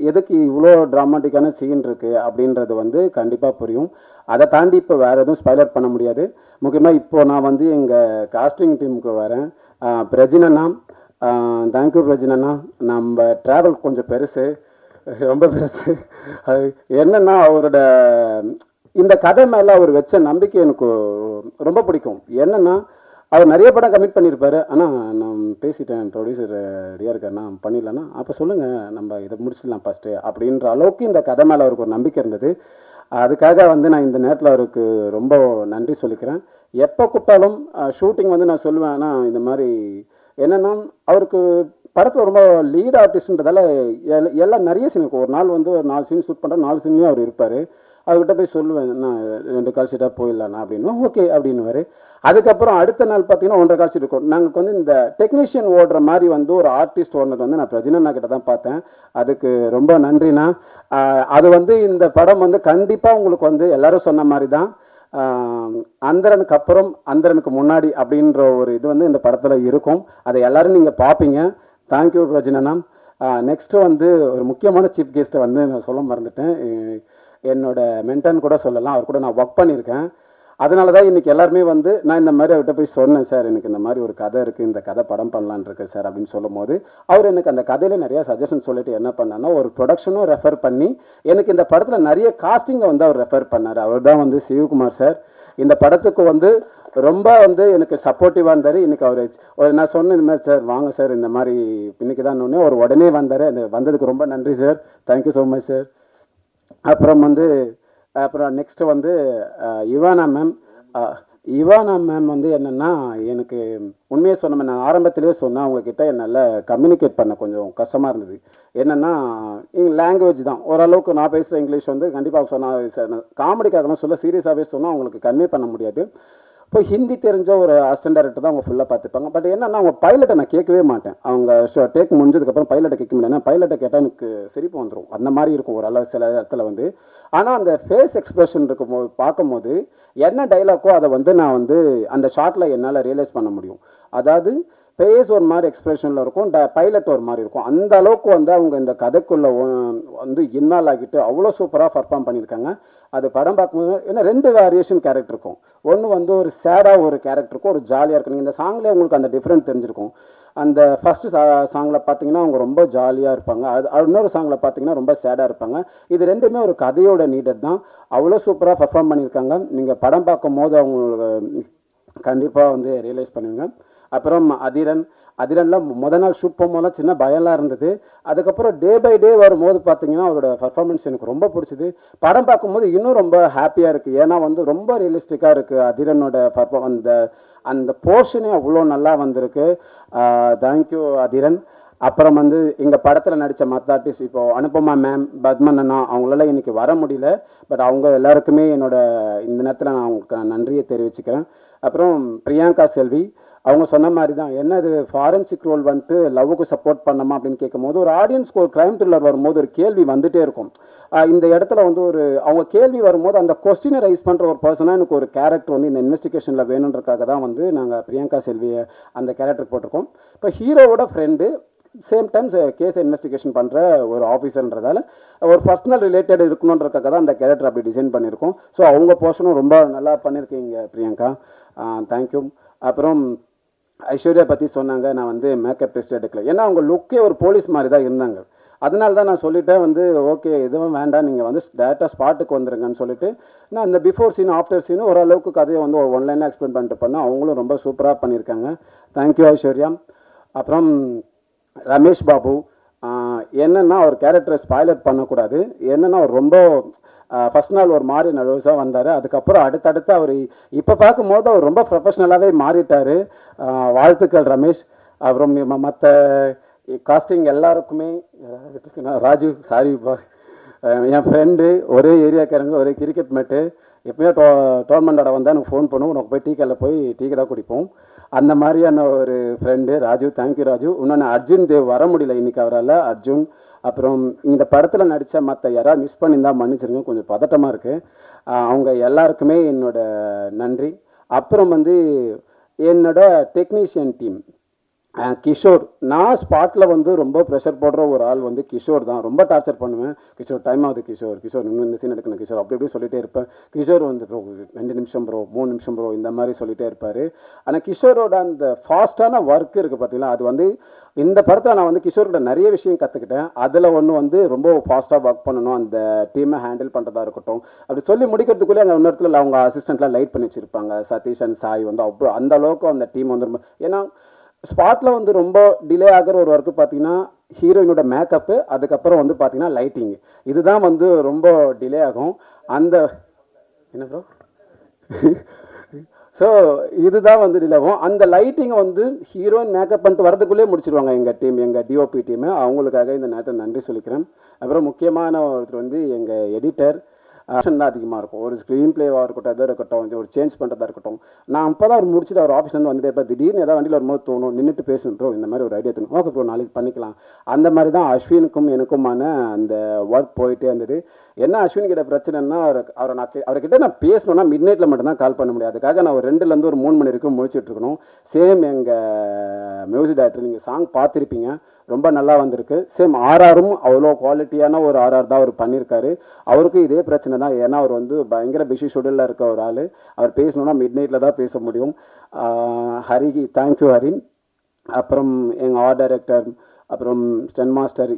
எதுக்கு இவ்வளோ ட்ராமாட்டிக்கான சீன் இருக்குது அப்படின்றது வந்து கண்டிப்பாக புரியும். அதை தாண்டி இப்போ வேறு எதுவும் ஸ்பாய்லர் பண்ண முடியாது. முக்கியமாக இப்போது நான் வந்து எங்கள் காஸ்டிங் டீமுக்கு வரேன். பிரஜினண்ணா, தேங்க்யூ பிரஜினண்ணா. நம்ம ட்ராவல் கொஞ்சம் பெருசு, ரொம்ப பெருசு. அது என்னென்னா அவரோட இந்த கதை மேலே அவர் வச்ச நம்பிக்கை எனக்கு ரொம்ப பிடிக்கும். என்னென்னா அவர் நிறைய படம் கமிட் பண்ணியிருப்பாரு. ஆனால் நான் பேசிட்டேன், ப்ரொடியூசர் ரெடியாக இருக்காருண்ணா பண்ணிடலன்னா அப்போ சொல்லுங்கள் நம்ம இதை முடிச்சிடலாம் ஃபஸ்ட்டு அப்படின்ற அளவுக்கு இந்த கதை மேலே அவருக்கு ஒரு நம்பிக்கை இருந்தது. அதுக்காக வந்து நான் இந்த நேரத்தில் அவருக்கு ரொம்ப நன்றி சொல்லிக்கிறேன். எப்போ கூப்பிட்டாலும் ஷூட்டிங் வந்து நான் சொல்லுவேன். ஆனால் இந்த மாதிரி என்னென்னா அவருக்கு படத்தில் ரொம்ப லீட் ஆர்டிஸ்ட்ன்றதால எல்லாம் நிறைய சீன் இருக்கும். ஒரு நாள் வந்து ஒரு 4 சீன் ஷூட் பண்ணுற 4 சீன்லேயும் அவர் இருப்பார். அவர்கிட்ட போய் சொல்லுவேன், நான் 2 கால் ஷீட்டாக போயிடலாண்ணா அப்படின்னு. ஓகே அப்படின்னுவார். அதுக்கப்புறம் அடுத்த நாள் பார்த்தீங்கன்னா 1.5 கால் ஷீட் இருக்கும். நாங்கள் வந்து இந்த டெக்னீஷியன் ஓடுற மாதிரி வந்து ஒரு ஆர்டிஸ்ட் ஓடுறது வந்து நான் பிரஜினண்ணா கிட்ட தான் பார்த்தேன். அதுக்கு ரொம்ப நன்றிண்ணா. அது வந்து இந்த படம் வந்து கண்டிப்பாக உங்களுக்கு வந்து எல்லாரும் சொன்ன மாதிரி தான் அந்தரனுக்கு அப்புறம் அந்தரனுக்கு முன்னாடி அப்படின்ற ஒரு இது வந்து இந்த படத்தில் இருக்கும். அதை எல்லாரும் நீங்கள் பார்ப்பீங்க. தேங்க்யூ பிரஜினண்ணா. நெக்ஸ்ட்டு வந்து ஒரு முக்கியமான சீஃப் கெஸ்ட்டை வந்து நான் சொல்ல மறந்துட்டேன். என்னோட மென்டன் கூட சொல்லலாம், அவர் கூட நான் ஒர்க் பண்ணியிருக்கேன். அதனால தான் இன்றைக்கி எல்லாருமே வந்து நான் இந்த மாதிரி அவர்கிட்ட போய் சொன்னேன், சார் எனக்கு இந்த மாதிரி ஒரு கதை இருக்குது, இந்த கதை படம் பண்ணலான் இருக்கு சார் அப்படின்னு சொல்லும் போது அவர் எனக்கு அந்த கதையில் நிறையா சஜஷன் சொல்லிட்டு என்ன பண்ணான்னா ஒரு ப்ரொடக்ஷனும் ரெஃபர் பண்ணி எனக்கு இந்த படத்தில் நிறைய காஸ்டிங்கை வந்து அவர் ரெஃபர் பண்ணார். அவர் தான் வந்து சிவகுமார் சார். இந்த படத்துக்கு வந்து ரொம்ப வந்து எனக்கு சப்போர்ட்டிவாக இருந்தார். இன்றைக்கி அவர் நான் சொன்னேன் இந்த மாதிரி சார் வாங்க சார் இந்த மாதிரி இன்றைக்கி தான் ஒன்று அவர் உடனே வந்தார். அந்த வந்ததுக்கு ரொம்ப நன்றி sir. Thank you so much sir. அப்புறம் நெக்ஸ்ட்டு வந்து இவானா மேம் வந்து என்னென்னா எனக்கு உண்மையாக சொன்ன நான் ஆரம்பத்திலே சொன்னேன் அவங்கக்கிட்ட என்னால் கம்யூனிகேட் பண்ண கொஞ்சம் கஷ்டமாக இருந்தது. என்னென்னா லாங்குவேஜ் தான் ஓரளவுக்கு நான் பேசுகிற இங்கிலீஷ் வந்து கண்டிப்பாக சொன்னால் காமெடிக்காகலாம் சொல்ல சீரியஸாகவே சொன்னால் அவங்களுக்கு கன்வே பண்ண முடியாது. இப்போ ஹிந்தி தெரிஞ்ச ஒரு அசிஸ்டன்ட் டைரக்டர் தான் அவங்க ஃபுல்லாக பார்த்துப்பாங்க. பட் என்னன்னா அவங்க பைலட்டை நான் கேட்கவே மாட்டேன். அவங்க டேக் முடிஞ்சதுக்கப்புறம் பைலட்டை கேட்க முடியாது. ஏன்னா பைலட்டை கேட்டால் எனக்கு சிரிப்பு வந்துடும். அந்த மாதிரி இருக்கும் ஒரு அளவு சில இடத்துல வந்து. ஆனால் அந்த ஃபேஸ் எக்ஸ்பிரஷன் இருக்கும்போது பார்க்கும்போது என்ன டைலாக்கோ அதை வந்து நான் வந்து அந்த ஷார்ட்டில் என்னால் ரியலைஸ் பண்ண முடியும். அதாவது ஃபேஸ் ஒரு மாதிரி எக்ஸ்பிரஷனில் இருக்கும், பைலட் ஒரு மாதிரி இருக்கும். அந்த அளவுக்கு வந்து அவங்க இந்த கதைக்குள்ளே வந்து இன்வால்வ் ஆகிட்டு அவ்வளோ சூப்பராக பர்ஃபார்ம் பண்ணியிருக்காங்க. அது படம் பார்க்கும்போது ஏன்னா 2 வேரியேஷன் கேரக்டர் இருக்கும். ஒன்று வந்து ஒரு சேடாக ஒரு கேரக்டர் இருக்கும், ஒரு ஜாலியாக இருக்கும். நீங்கள் இந்த சாங்லேயே உங்களுக்கு அந்த டிஃப்ரெண்ட் தெரிஞ்சிருக்கும். அந்த ஃபஸ்ட்டு சாங்கில் பார்த்தீங்கன்னா அவங்க ரொம்ப ஜாலியாக இருப்பாங்க. இன்னொரு சாங்கில் பார்த்தீங்கன்னா ரொம்ப சேடாக இருப்பாங்க. இது ரெண்டுமே ஒரு கதையோட நீடட் தான். அவ்வளோ சூப்பராக பர்ஃபார்ம் பண்ணியிருக்காங்க. நீங்கள் படம் பார்க்கும் போது அவங்களுக்கு கண்டிப்பாக வந்து ரியலைஸ் பண்ணுவீங்க. அப்புறம் அதிரனில் முதல் நாள் ஷூட் போகும்போதெல்லாம் சின்ன பயம்லாம் இருந்தது. அதுக்கப்புறம் டே பை டே வரும்போது பார்த்தீங்கன்னா அவரோட பர்ஃபார்மன்ஸ் எனக்கு ரொம்ப பிடிச்சிது. படம் பார்க்கும்போது இன்னும் ரொம்ப ஹாப்பியாக இருக்குது. ஏன்னா வந்து ரொம்ப ரியலிஸ்டிக்காக இருக்குது அதிரனோட அந்த போர்ஷனே அவ்வளோ நல்லா வந்திருக்கு. தேங்க்யூ அதிரன். அப்புறம் வந்து எங்கள் படத்தில் நடித்த மற்ற ஆர்டிஸ்ட் இப்போது அனுபமா மேம், பத்மன் அண்ணா அவங்களால இன்றைக்கி வர முடியல. பட் அவங்க எல்லாருக்குமே என்னோட இந்த நேரத்தில் நான் அவங்களுக்கு நன்றியை தெரிவிச்சுக்கிறேன். அப்புறம் பிரியங்கா செல்வி அவங்க சொன்ன மாதிரி தான் என்ன இது ஃபாரன்சிக் ரோல் வந்துட்டு லவ்வுக்கு சப்போர்ட் பண்ணமா அப்படின்னு கேட்கும்போது ஒரு ஆடியன்ஸ்க்கு ஒரு க்ரைம் த்ரில்லர் வரும்போது ஒரு கேள்வி வந்துகிட்டே இருக்கும். இந்த இடத்துல வந்து அவங்க கேள்வி வரும்போது அந்த கொஸ்டினை ரைஸ் பண்ணுற ஒரு பர்சனாக எனக்கு ஒரு கேரக்டர் வந்து இந்த இன்வெஸ்டிகேஷனில் வேணுன்றக்காக தான் வந்து நாங்கள் பிரியங்கா செல்வியை அந்த கேரக்டர் போட்டிருக்கோம். இப்போ ஹீரோவோட ஃப்ரெண்டு சேம் டைம்ஸ் கேஸை இன்வெஸ்டிகேஷன் பண்ணுற ஒரு ஆஃபீஸர்ன்றதால ஒரு பர்சனல் ரிலேட்டட் இருக்கணுன்றக்காக தான் அந்த கேரக்டர் அப்படி டிசைன் பண்ணியிருக்கோம். ஸோ அவங்க போர்ஷனும் ரொம்ப நல்லா பண்ணியிருக்கீங்க பிரியங்கா. தேங்க்யூ. அப்புறம் ஐஸ்வர்யா பற்றி சொன்னாங்க. நான் வந்து மேக்கப் டெஸ்ட் எடுக்கல. ஏன்னா அவங்க லுக்கே ஒரு போலீஸ் மாதிரி தான் இருந்தாங்க. அதனால தான் நான் சொல்லிட்டேன் வந்து ஓகே எதுவும் வேண்டாம், நீங்கள் வந்து டேரெக்டாக ஸ்பாட்டுக்கு வந்துருங்கன்னு சொல்லிட்டு நான் இந்த பிஃபோர் சீன் ஆஃப்டர் சீனும் ஓரளவுக்கு கதையை வந்து ஒரு ஒன்லைனில் எக்ஸ்பிளைன் பண்ணிட்டு பண்ணேன். அவங்களும் ரொம்ப சூப்பராக பண்ணியிருக்காங்க. தேங்க்யூ ஐஸ்வர்யா. அப்புறம் ரமேஷ் பாபு என்னென்னா அவர் கேரக்டரை ஸ்பாய்லர் பண்ணக்கூடாது. என்னென்னா அவர் ரொம்ப ஃபஸ்ட் நாள் ஒரு மாதிரி நர்வஸாக வந்தார். அதுக்கப்புறம் அடுத்தடுத்து அவர் இப்போ பார்க்கும்போது அவர் ரொம்ப ப்ரொஃபஷ்னலாகவே மாறிட்டார். வாழ்த்துக்கள் ரமேஷ். அப்புறம் மற்ற காஸ்டிங் எல்லாருக்குமே ராஜீவ் சாரிப்பா என் ஃப்ரெண்டு ஒரே ஏரியாக்காரங்க ஒரே கிரிக்கெட் மேட்டு எப்போயும் டோர்னமெண்டோட வந்தால் எனக்கு ஃபோன் பண்ணுவோம், உனக்கு போய் டீ கடையில் போய் டீ கடை குடிப்போம். அந்த மாதிரியான ஒரு ஃப்ரெண்டு ராஜு. தேங்க்யூ ராஜு. இன்னொன்று அர்ஜுன் தேவ் வர முடியல இன்றைக்கி அவரால். அர்ஜுன். அப்புறம் இந்த படத்தில் நடித்த மற்ற யாராவது மிஸ் பண்ணியிருந்தால் மன்னிச்சிருங்க, கொஞ்சம் பதட்டமாக இருக்குது. அவங்க எல்லாருக்குமே என்னோட நன்றி. அப்புறம் வந்து என்னோட டெக்னீஷியன் டீம் கிஷோர், நான் ஸ்பாட்டில் வந்து ரொம்ப ப்ரெஷர் போடுற ஒரு ஆள் வந்து கிஷோர் தான். ரொம்ப டார்ச்சர் பண்ணுவேன். கிஷோர் டைம் ஆகுது, கிஷோர் இன்னும் இந்த சீன் எடுக்கணும் கிஷோர், அப்படி இப்படி சொல்லிட்டே இருப்பேன். கிஷோர் வந்து ப்ரோ 2 நிமிஷம் ப்ரோ 3 நிமிஷம் ப்ரோ இந்த மாதிரி சொல்லிட்டே இருப்பார். ஆனால் கிஷோரோட அந்த ஃபாஸ்ட்டான ஒர்க் இருக்குது பார்த்தீங்களா, அது வந்து இந்த படத்தில் நான் வந்து கிஷோரோட நிறைய விஷயம் கற்றுக்கிட்டேன். அதில் ஒன்று வந்து ரொம்ப ஃபாஸ்ட்டாக ஒர்க் பண்ணணும், அந்த டீமை ஹேண்டில் பண்ணுறதா இருக்கட்டும். அப்படி சொல்லி முடிக்கிறதுக்குள்ளே அந்த இன்னொருத்தில் அவங்க அசிஸ்டண்ட்லாம் லைட் பண்ணி வச்சுருப்பாங்க. சதீஷ் அண்ட் சாய் வந்து அவ்வளோ அந்த அளவுக்கு அந்த டீம் வந்து ரொம்ப, ஏன்னா ஸ்பாட்டில் வந்து ரொம்ப டிலே ஆகிற ஒரு ஒர்க்கு பார்த்தீங்கன்னா ஹீரோயினோட மேக்கப்பு, அதுக்கப்புறம் வந்து பார்த்தீங்கன்னா லைட்டிங், இதுதான் வந்து ரொம்ப டிலே ஆகும். அந்த என்ன ப்ரோ ஸோ இதுதான் வந்து டிலே ஆகும். அந்த லைட்டிங்கை வந்து ஹீரோயின் மேக்கப் பண்ணிட்டு வரதுக்குள்ளேயே முடிச்சிருவாங்க எங்கள் டீம், எங்கள் டிஓபி டீமு. அவங்களுக்காக இந்த நேரத்தில் நன்றி சொல்லிக்கிறேன். அப்புறம் முக்கியமான ஒருத்தர் வந்து எங்கள் எடிட்டர். ஆக்ஷன் தான் அதிகமாக இருக்கும். ஒரு ஸ்க்ரீன் பிளேவாக இருக்கட்டும், எதாக இருக்கட்டும், ஒரு சேஞ்ச் பண்ணுறதா இருக்கட்டும். நான் அப்போ தான் அவர் முடிச்சுட்டு அவர் ஆஃபீஸ்லேருந்து வந்துட்டு இப்போ திடீர்னு ஏதாவது வண்டியில் வரும்போது தோணும், நின்றுட்டு பேசணும் ப்ரோ, இந்த மாதிரி ஒரு ஐடியா தோணும், ஓகே ப்ரோ நாளைக்கு பண்ணிக்கலாம். அந்த மாதிரி தான் அஸ்வினுக்கும் எனக்குமான அந்த ஒர்க் போயிட்டே இருந்தது. என்ன அஸ்வின் கிட்ட பிரச்சனைன்னா, அவர்கிட்ட நான் பேசணும்னா மிட் நைட்டில் மட்டும்தான் கால் பண்ண முடியாது. அதுக்காக நான் ஒரு 2லேருந்து ஒரு 3 மணி வரைக்கும் முழிச்சிட்டு இருக்கணும். சேம் எங்கள் மியூசிக் டைரக்டர், நீங்கள் சாங் பார்த்துருப்பீங்க, ரொம்ப நல்லா வந்திருக்கு. சேம் ஆர்ஆரும் அவ்வளோ குவாலிட்டியான ஒரு ஆர்ஆர் தான் அவர் பண்ணியிருக்காரு. அவருக்கும் இதே பிரச்சனை தான். ஏன்னா அவர் வந்து பயங்கர பிஸி ஷெடியூலில் இருக்க ஒரு ஆள். அவர் பேசணுன்னா மிட் நைட்டில் தான் பேச முடியும். ஹரிக்கு தேங்க்யூ ஹரி. அப்புறம் எங்கள் ஆர்ட் டைரக்டர், அப்புறம் ஸ்டென் மாஸ்டர்,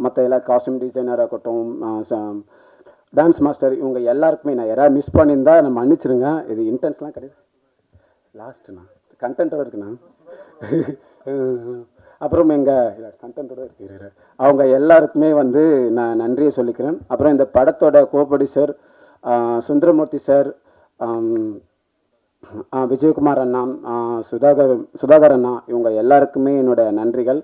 மற்ற எல்லா காஸ்டியூம் டிசைனராக இருக்கட்டும், டான்ஸ் மாஸ்டர், இவங்க எல்லாருக்குமே நான் யாராவது மிஸ் பண்ணியிருந்தா நான் மன்னிச்சிருங்க. இது இன்டென்ஸ்லாம் கிடையாது, லாஸ்ட்டுண்ணா கண்டென்ட்டோட இருக்குண்ணா. அப்புறம் எங்கள் கண்டென்ட்டோட இருக்கிற அவங்க எல்லாருக்குமே வந்து நான் நன்றியை சொல்லிக்கிறேன். அப்புறம் இந்த படத்தோட கோப்ரொடியூசர் சுந்தரமூர்த்தி சார், விஜயகுமார் அண்ணா, சுதாகர் அண்ணா, இவங்க எல்லாருக்குமே என்னோட நன்றிகள்.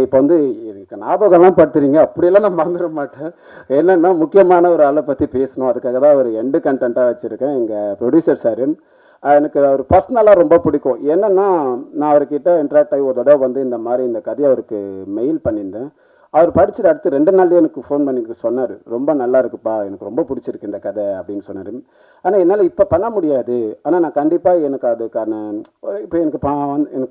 இப்போ வந்து எனக்கு ஞாபகம்லாம் படுத்துறீங்க, அப்படியெல்லாம் நான் மறந்துட மாட்டேன். என்னென்னா முக்கியமான ஒரு ஆளை பற்றி பேசணும், அதுக்காக தான் ஒரு எண்டு கண்டென்ட்டாக வச்சுருக்கேன். எங்கள் ப்ரொடியூசர் சார், எனக்கு அவர் பர்சனலாக ரொம்ப பிடிக்கும். என்னென்னா நான் அவர்கிட்ட இன்ட்ராக்ட் ஆகி ஒரு தடவை வந்து இந்த மாதிரி இந்த கதையை அவருக்கு மெயில் பண்ணியிருந்தேன். அவர் படிச்சுட்டு அடுத்து 2 நாள்லேயே எனக்கு ஃபோன் பண்ணி சொன்னார், ரொம்ப நல்லா இருக்குப்பா, எனக்கு ரொம்ப பிடிச்சிருக்கு இந்த கதை அப்படின்னு சொன்னார். ஆனால் என்னால் இப்போ பண்ண முடியாது, ஆனால் நான் கண்டிப்பாக எனக்கு அதுக்கான இப்போ எனக்கு